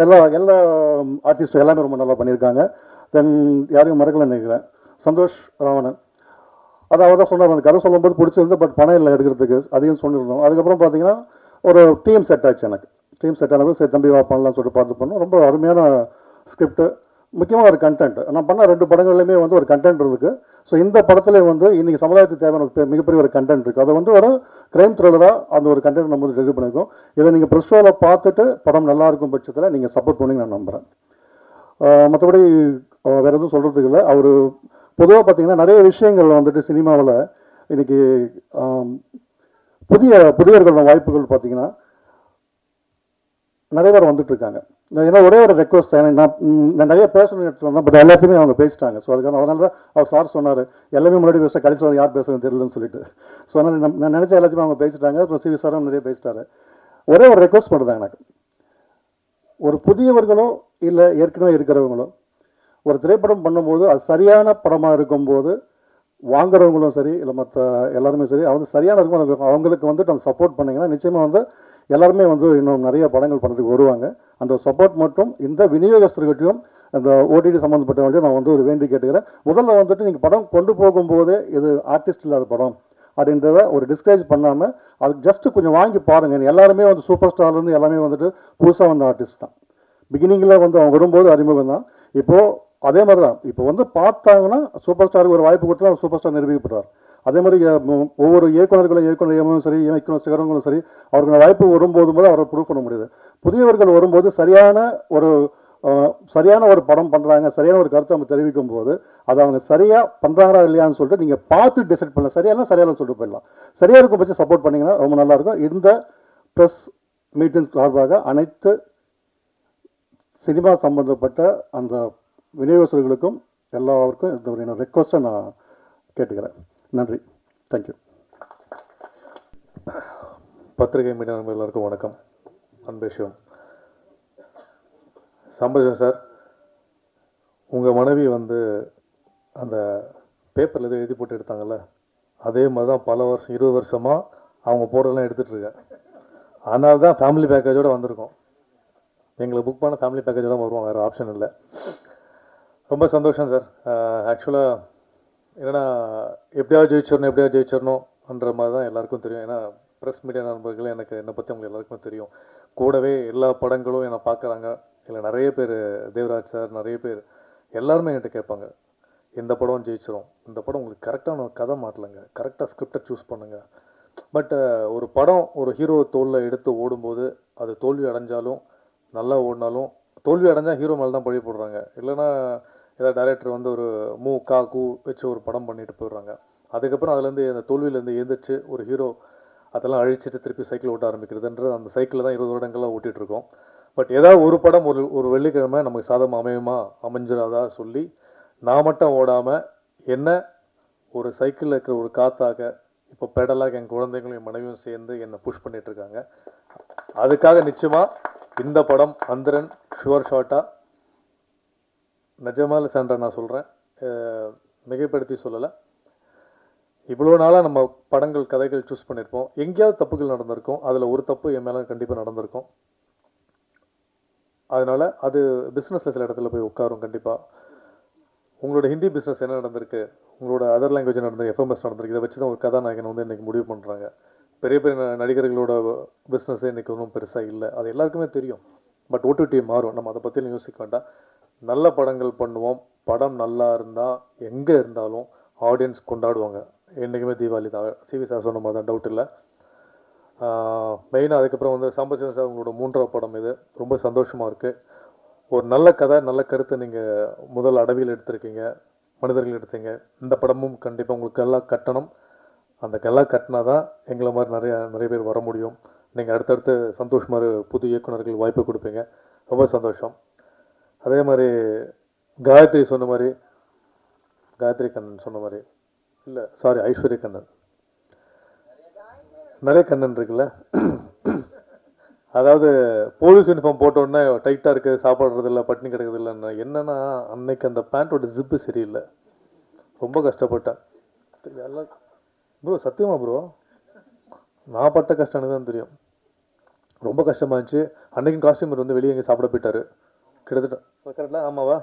எல்லா ஆர்டிஸ்ட்டும் எல்லாமே ரொம்ப நல்லா பண்ணியிருக்காங்க. தென் யாரையும் மறக்கலன்னு நினைக்கிறேன், சந்தோஷ் ராவணன். அதாவது தான் சொன்னார், அந்த கதை சொல்லும்போது பிடிச்சிருந்து, பட் பணம் இல்லை எடுக்கிறதுக்கு, அதையும் சொல்லியிருந்தோம். அதுக்கப்புறம் பார்த்தீங்கன்னா ஒரு டீம் செட் ஆச்சு. எனக்கு டீம் செட் ஆனது சரி தம்பி வா பண்ணலாம்னு சொல்லிட்டு பார்த்து பண்ணோம். ரொம்ப அருமையான ஸ்கிரிப்ட், முக்கியமாக ஒரு கண்டென்ட். நான் பண்ண 2 படங்கள்லையுமே வந்து ஒரு கண்டென்ட் இருக்குது. ஸோ இந்த படத்துல வந்து இன்றைக்கி சமுதாயத்துக்கு தேவையான மிகப்பெரிய ஒரு கண்டென்ட் இருக்குது. அதை வந்து ஒரு கிரைம் த்ரில்லராக அந்த ஒரு கண்டென்ட் நம்ம வந்து டெலிவரி பண்ணியிருக்கோம். இதை நீங்கள் ப்ரெஸ் ஷோவில் பார்த்துட்டு படம் நல்லா இருக்கும் பட்சத்தில் நீங்கள் சப்போர்ட் பண்ணி நான் நம்புகிறேன். மற்றபடி வேறு எதுவும் சொல்கிறதுக்கு இல்லை. அவர் பொதுவாக பார்த்தீங்கன்னா நிறைய விஷயங்கள் வந்துட்டு சினிமாவில் இன்றைக்கி புதியவர்களோட வாய்ப்புகள் பார்த்தீங்கன்னா நிறைய பேர் வந்துட்டு இருக்காங்க. ஏன்னா ஒரே ஒரு ரெக்வஸ்ட், நான் நிறைய பேசணும்னு எடுத்து வந்தேன், பட் எல்லாத்தையுமே அவங்க பேசிட்டாங்க. ஸோ அதனால தான் அவர் சார் சொன்னார் எல்லாமே முன்னாடி பேச கடைசி வரை யார் பேசுறது தெரியலன்னு சொல்லிட்டு. ஸோ அதனால் நான் நினச்ச எல்லாத்தையுமே அவங்க பேசிட்டாங்க. அப்புறம் சிவி சாரும் நிறைய பேசிட்டாரு. ஒரே ஒரு ரெக்வஸ்ட் பண்ணுறேன் எனக்கு, ஒரு புதியவர்களோ இல்லை ஏற்கனவே இருக்கிறவங்களோ ஒரு திரைப்படம் பண்ணும்போது அது சரியான படமாக இருக்கும்போது வாங்குறவங்களும் சரி இல்லை மற்ற எல்லாருமே சரி அவங்க சரியான இருக்கும் அவங்களுக்கு வந்துட்டு அந்த சப்போர்ட் பண்ணிங்கன்னா நிச்சயமாக வந்து எல்லாருமே வந்து இன்னும் நிறைய படங்கள் பண்ணுறதுக்கு வருவாங்க. அந்த சப்போர்ட் மட்டும் இந்த விநியோகஸ்தர்கிட்டையும் அந்த ஓடிடி சம்மந்தப்பட்டவங்களையும் நான் வந்து ஒரு வேண்டி கேட்டுக்கிறேன். முதல்ல வந்துட்டு நீங்கள் படம் கொண்டு போகும்போதே இது ஆர்டிஸ்ட் இல்லாத படம் அப்படின்றத ஒரு டிஸ்கரேஜ் பண்ணாமல் அது ஜஸ்ட்டு கொஞ்சம் வாங்கி பாருங்கள். எல்லாருமே வந்து சூப்பர் ஸ்டார்லேருந்து எல்லாமே வந்துட்டு புதுசாக வந்த ஆர்டிஸ்ட் தான். பிகினிங்கில் வந்து அவங்க வரும்போது அறிமுகம் தான். இப்போது அதே மாதிரி தான் இப்போ வந்து பார்த்தாங்கன்னா சூப்பர் ஸ்டாருக்கு ஒரு வாய்ப்பு கொடுத்தா சூப்பர் ஸ்டார் நிரூபிக்கப்படுறார். அதே மாதிரி ஒவ்வொரு இயக்குநர்களும் சரி இயக்குனர் சிகரங்களும் சரி அவருக்கு வாய்ப்பு வரும்போது அவரை ப்ரூவ் பண்ண முடியுது. புதியவர்கள் வரும்போது சரியான ஒரு படம் பண்ணுறாங்க, சரியான ஒரு கருத்தை அவங்க தெரிவிக்கும் போது அதை அவங்க சரியாக பண்ணுறாங்களா இல்லையான்னு சொல்லிட்டு நீங்கள் பார்த்து டிசைட் பண்ணலாம். சரியான சொல்லிட்டு போயிடலாம். சரியாக இருக்கும் பட்சம் சப்போர்ட் பண்ணிங்கன்னா ரொம்ப நல்லாயிருக்கும். இந்த ப்ரெஸ் மீட்டிங் சார்பாக அனைத்து சினிமா சம்பந்தப்பட்ட அந்த விநியோகஸ்தர்களுக்கும் எல்லாருக்கும் இந்த ஒரு ரெக்வஸ்ட்டை நான் கேட்டுக்கிறேன். நன்றி, தேங்க்யூ. பத்திரிகை மீடியா நண்பர்கள் எல்லாருக்கும் வணக்கம். அன்பேஷம் சம்பஜன் சார், உங்கள் மனைவி வந்து அந்த பேப்பரில் எதுவும் எழுதி போட்டு எடுத்தாங்கல்ல, அதே மாதிரி தான் பல வருஷம் 20 வருஷமாக அவங்க போட்டோலாம் எடுத்துகிட்ருக்கேன். அதனால தான் ஃபேமிலி பேக்கேஜோடு வந்திருக்கோம். எங்களுக்கு புக் பண்ண ஃபேமிலி பேக்கேஜோட வருவோம், வேறு ஆப்ஷன் இல்லை. ரொம்ப சந்தோஷம் சார். ஆக்சுவலாக என்னென்னா எப்படியாவது ஜெயிச்சிடணும்ன்ற மாதிரி தான் எல்லாருக்கும் தெரியும். ஏன்னா ப்ரெஸ் மீடியா நண்பர்கள் என்னை பற்றி அவங்க எல்லாருக்குமே தெரியும். கூடவே எல்லா படங்களும் என்னை பார்க்குறாங்க. இல்லை நிறைய பேர் தேவராஜ் சார் நிறைய பேர் எல்லாருமே என்கிட்ட கேட்பாங்க, இந்த படம் ஜெயிச்சிரும், இந்த படம் உங்களுக்கு கரெக்டான கதை மாட்டலைங்க, கரெக்டாக ஸ்கிரிப்டை சூஸ் பண்ணுங்கள். பட் ஒரு படம் ஒரு ஹீரோ தோளில் எடுத்து ஓடும்போது அது தோல்வி அடைஞ்சாலும் நல்லா ஓடினாலும் தோல்வி அடைஞ்சால் ஹீரோ மேலே தான் பழி போடுறாங்க. இல்லைன்னா ஏதாவது டைரக்டர் வந்து ஒரு கூ வச்சு ஒரு படம் பண்ணிட்டு போயிடுறாங்க. அதுக்கப்புறம் அதுலேருந்து அந்த தோல்வியிலேருந்து எழுந்திரிச்சு ஒரு ஹீரோ அதெல்லாம் அழிச்சிட்டு திருப்பி சைக்கிள் ஓட்ட ஆரம்பிக்கிறதுன்ற அந்த சைக்கிளில் தான் 20 வருடங்களாக ஓட்டிகிட்ருக்கோம். பட் ஏதாவது ஒரு படம் ஒரு வெள்ளிக்கிழமை நமக்கு சாதகம் அமைஞ்சிடாதா சொல்லி நான் மட்டும் ஓடாமல் என்ன ஒரு சைக்கிளில் இருக்கிற ஒரு காத்தாக இப்போ பெடலாக என் குழந்தைங்களும் என் மனைவியும் சேர்ந்து என்னை புஷ் பண்ணிகிட்ருக்காங்க. அதுக்காக நிச்சயமாக இந்த படம் அந்தரன் ஷுவர் ஷார்ட்டாக நிஜமால சான்ற நான் சொல்கிறேன், மிகைப்படுத்தி சொல்லலை. இவ்வளோ நாளாக நம்ம படங்கள் கதைகள் சூஸ் பண்ணியிருப்போம், எங்கேயாவது தப்புகள் நடந்திருக்கும். அதில் ஒரு தப்பு என் மேலே கண்டிப்பாக நடந்திருக்கும். அதனால் அது பிஸ்னஸில் சில இடத்துல போய் உட்காரும். கண்டிப்பாக உங்களோட ஹிந்தி பிஸ்னஸ் என்ன நடந்திருக்கு, உங்களோட அதர் லாங்குவேஜ் நடந்திருக்கு, எஃப்எம்எஸ் நடந்திருக்கு, இதை வச்சு தான் ஒரு கதாநாயகன் வந்து இன்றைக்கி முடிவு பண்ணுறாங்க. பெரிய பெரிய நடிகர்களோட பிஸ்னஸே இன்றைக்கி ஒன்றும் பெருசாக இல்லை, அது எல்லாருக்குமே தெரியும். பட் ஓடிடி மாறும், நம்ம அதை பற்றியும் யோசிக்க வேண்டாம். நல்ல படங்கள் பண்ணுவோம், படம் நல்லா இருந்தால் எங்கே இருந்தாலும் ஆடியன்ஸ் கொண்டாடுவாங்க. என்றைக்குமே தீபாவளி தான். சிவி சார் சொன்ன மாதிரி தான், டவுட் இல்லை. மெயினாக அதுக்கப்புறம் வந்து சாம்பசிவன் சார் உங்களோட 3ஆவது படம் இது, ரொம்ப சந்தோஷமாக இருக்குது. ஒரு நல்ல கதை நல்ல கருத்தை நீங்கள் முதல் அடவியில் எடுத்திருக்கீங்க, மனிதர்கள் எடுத்தீங்க. இந்த படமும் கண்டிப்பாக உங்களுக்கு எல்லாம் கட்டணும். அந்த கெல்லாம் கட்டினா தான் எங்களை மாதிரி நிறைய பேர் வர முடியும். நீங்கள் அடுத்தடுத்து சந்தோஷ் மாதிரி புது இயக்குநர்கள் வாய்ப்பு கொடுப்பீங்க, ரொம்ப சந்தோஷம். அதே மாதிரி காயத்ரி கண்ணன் சொன்ன மாதிரி இல்லை, சாரி, ஐஸ்வர்யா கண்ணன், நிறைய கண்ணன் இருக்குல்ல. அதாவது போலீஸ் யூனிஃபார்ம் போட்டோடனே டைட்டாக இருக்குது, சாப்பாடுறது இல்லை, பட்டினி கிடக்குது இல்லைன்னா என்னென்னா அன்னைக்கு அந்த பேண்ட்டோட ஜிப்பு சரியில்லை, ரொம்ப கஷ்டப்பட்டேன். எல்லாம் ப்ரோ சத்தியமா ப்ரோ, நான் பட்ட கஷ்டம் எனக்கு தான் தெரியும். ரொம்ப கஷ்டமாக இருந்துச்சு. அன்றைக்கும் காஸ்டியூமர் வந்து வெளியே எங்கே சாப்பிட போயிட்டார் கிட்டத்தட்ட. கரெக்டாக ஆமாவா?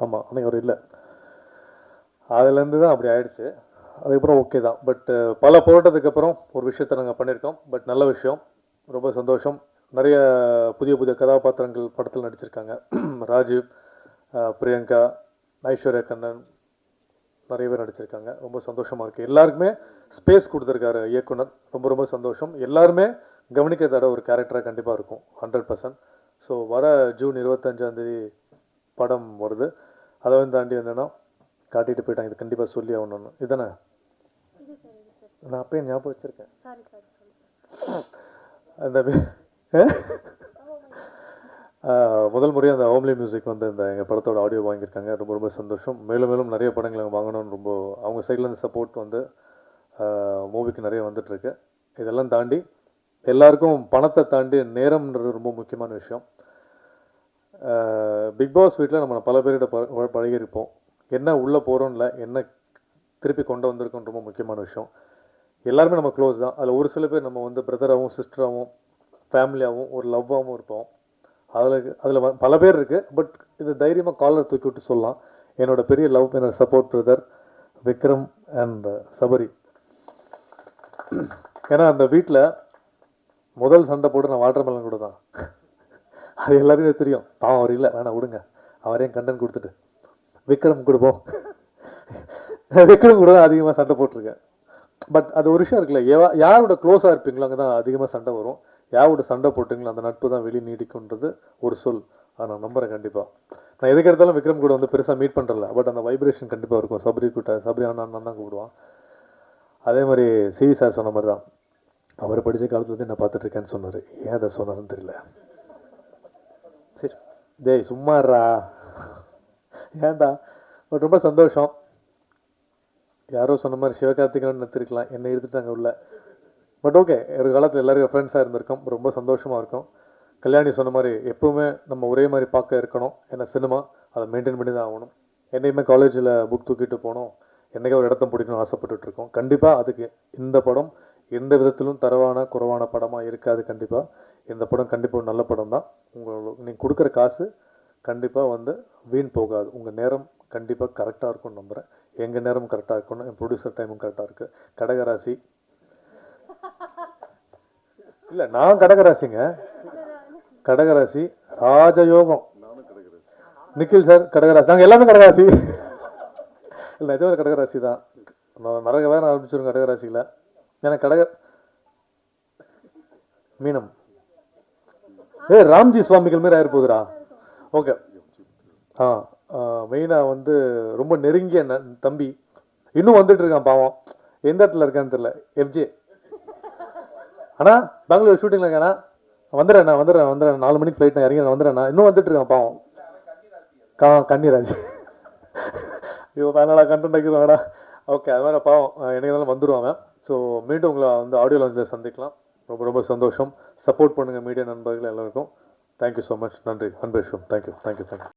ஆமாம், அன்றைக்கி அவர் இல்லை. அதுலேருந்து தான் அப்படி ஆயிடுச்சு. அதுக்கப்புறம் ஓகே தான். பட் பல போராட்டத்துக்கு அப்புறம் ஒரு விஷயத்தை நாங்கள் பண்ணியிருக்கோம். பட் நல்ல விஷயம், ரொம்ப சந்தோஷம். நிறைய புதிய கதாபாத்திரங்கள் படத்தில் நடிச்சிருக்காங்க. ராஜீவ், பிரியங்கா, ஐஸ்வர்யா கண்ணன், நிறைய பேர் நடிச்சிருக்காங்க. ரொம்ப சந்தோஷமாக இருக்குது. எல்லாருக்குமே ஸ்பேஸ் கொடுத்துருக்காரு இயக்குனர், ரொம்ப சந்தோஷம். எல்லாருமே கவனிக்க தட ஒரு கேரக்டராக கண்டிப்பாக இருக்கும், 100%. ஸோ வர ஜூன் 25 படம் வருது. அதை வந்து தாண்டி வந்தேன்னா காட்டிட்டு போயிட்டாங்க. இது கண்டிப்பாக சொல்லி ஆகணும்னு. இதுதானே நான் அப்பயே ஞாபகம் வச்சுருக்கேன். அந்த முதல் முறையாக அந்த ஹோம்லி மியூசிக் வந்து இந்த எங்கள் படத்தோட ஆடியோ வாங்கியிருக்காங்க. ரொம்ப ரொம்ப சந்தோஷம். மேலும் மேலும் நிறைய படங்களை வாங்கணும்னு ரொம்ப அவங்க சைட்லேருந்து சப்போர்ட் வந்து மூவிக்கு நிறைய வந்துட்டுருக்கு. இதெல்லாம் தாண்டி எல்லாருக்கும் பணத்தை தாண்டி நேரம்ன்றது ரொம்ப முக்கியமான விஷயம். பிக் பாஸ் வீட்டில் நம்ம பல பேர்கிட்ட பழகியிருப்போம். என்ன உள்ளே போகிறோம்ல என்ன திருப்பி கொண்டு வந்திருக்கோம் ரொம்ப முக்கியமான விஷயம். எல்லாருமே நம்ம க்ளோஸ் தான். அதில் ஒரு சில பேர் நம்ம வந்து பிரதராகவும் சிஸ்டராகவும் ஃபேமிலியாகவும் ஒரு லவ்வாகவும் இருப்போம். அதில் பல பேர் இருக்குது. பட் இது தைரியமாக காலர் தூக்கி விட்டு சொல்லலாம். என்னோட பெரிய லவ், என்னோட support brother Vikram and Sabari. ஏன்னா அந்த வீட்டில் முதல் சண்டை போட்டு நான் வாட்டர் மெலன் கூட தான். அது எல்லாருமே தெரியும். பாவம் அவர் இல்லை, வேணாம் விடுங்க, அவரையும் கண்டன் கொடுத்துட்டு விக்ரம் கொடுப்போம். விக்ரம் கூட தான் அதிகமாக சண்டை போட்டிருக்கேன். பட் அது ஒரு விஷயம் இருக்குல்ல, யாரோட க்ளோஸாக இருப்பீங்களோ அங்கே தான் அதிகமாக சண்டை வரும். யாரோட சண்டை போட்டிங்களோ அந்த நட்பு தான் வெளியே நீடிக்குன்றது ஒரு சொல். அதை நான் நம்புகிறேன். கண்டிப்பாக நான் எதுக்கு எடுத்தாலும் விக்ரம் கூட வந்து பெருசாக மீட் பண்ணுறல, பட் அந்த வைப்ரேஷன் கண்டிப்பாக இருக்கும். சபரி அண்ணா தான் கூப்பிடுவான். அதே மாதிரி சிவி சார் சொன்ன மாதிரி தான், அவர் படித்த காலத்துலேருந்து நான் பார்த்துட்ருக்கேன்னு சொன்னார். ஏன் அதை சொன்னார்னு தெரியல. சரி டேய் சும்மாறா, ஏன்டா. பட் ரொம்ப சந்தோஷம். யாரோ சொன்ன மாதிரி சிவகார்த்திகேயன் நிறுத்திருக்கலாம், என்னை எடுத்துட்டாங்க உள்ள. பட் ஓகே, ஒரு காலத்தில் எல்லாருக்கும் ஃப்ரெண்ட்ஸாக இருந்திருக்கோம். ரொம்ப சந்தோஷமாக இருக்கும். கல்யாணி சொன்ன மாதிரி எப்போவுமே நம்ம ஒரே மாதிரி பார்க்க இருக்கணும். ஏன்னா சினிமா அதை மெயின்டைன் பண்ணி தான் ஆகணும். என்னையுமே காலேஜில் புக் தூக்கிட்டு போனோம், என்றைக்கே ஒரு இடத்த பிடிக்கணும் ஆசைப்பட்டுட்டு இருக்கோம். கண்டிப்பாக அதுக்கு இந்த படம் எந்த விதத்திலும் குறைவான படமாக இருக்காது. கண்டிப்பாக இந்த படம் கண்டிப்பாக ஒரு நல்ல படம் தான். நீங்கள் கொடுக்குற காசு கண்டிப்பாக வந்து வீண் போகாது. உங்கள் நேரம் கண்டிப்பாக கரெக்டாக இருக்கும்னு நம்புகிறேன். எங்கள் நேரம் கரெக்டாக இருக்கணும், என் ப்ரொடியூசர் டைமும் கரெக்டாக இருக்குது. கடகராசி இல்லை, நான் கடகராசிங்க. கடகராசி ராஜயோகம். நிக்கில் சார் கடகராசி, நாங்கள் எல்லாமே கடகராசி. இல்லை நிஜமாக கடகராசி தான். நரக வேறு ஆரம்பிச்சிருங்க கடகராசியில். ஏன்னா மீனம் ராம்ஜி சுவாமிகள் மாரி ஆயிருப்போகுதுரா. ஓகே. மெயினாக வந்து ரொம்ப நெருங்கிய தம்பி இன்னும் வந்துட்டு இருக்கான். பாவம் எந்த இடத்துல இருக்கான்னு தெரியல. எஃப்ஜே ஆனால் பெங்களூர் ஷூட்டிங்கில் இருக்கானா? வந்துடுறேண்ணா 4 மணிக்கு ஃப்ளைட் நான் இறங்கி வந்துடுறேண்ணா. இன்னும் வந்துட்டு இருக்கான் பாவம். கன்னிராஜ் ஐயோ வேணாடா, கண்டென்ட் ஆக்கிடுவாங்கடா. ஓகே, அது மாதிரி பாவம் என்னைக்கு வந்துடுவாங்க. ஸோ மீண்டும் உங்களை வந்து ஆடியோ லான்ச்சில் சந்திக்கலாம். ரொம்ப ரொம்ப சந்தோஷம். சப்போர்ட் பண்ணுங்கள் மீடியா நண்பர்கள் எல்லாருக்கும். Thank you so much. நன்றி. அன்பு விஷயம். தேங்க்யூ.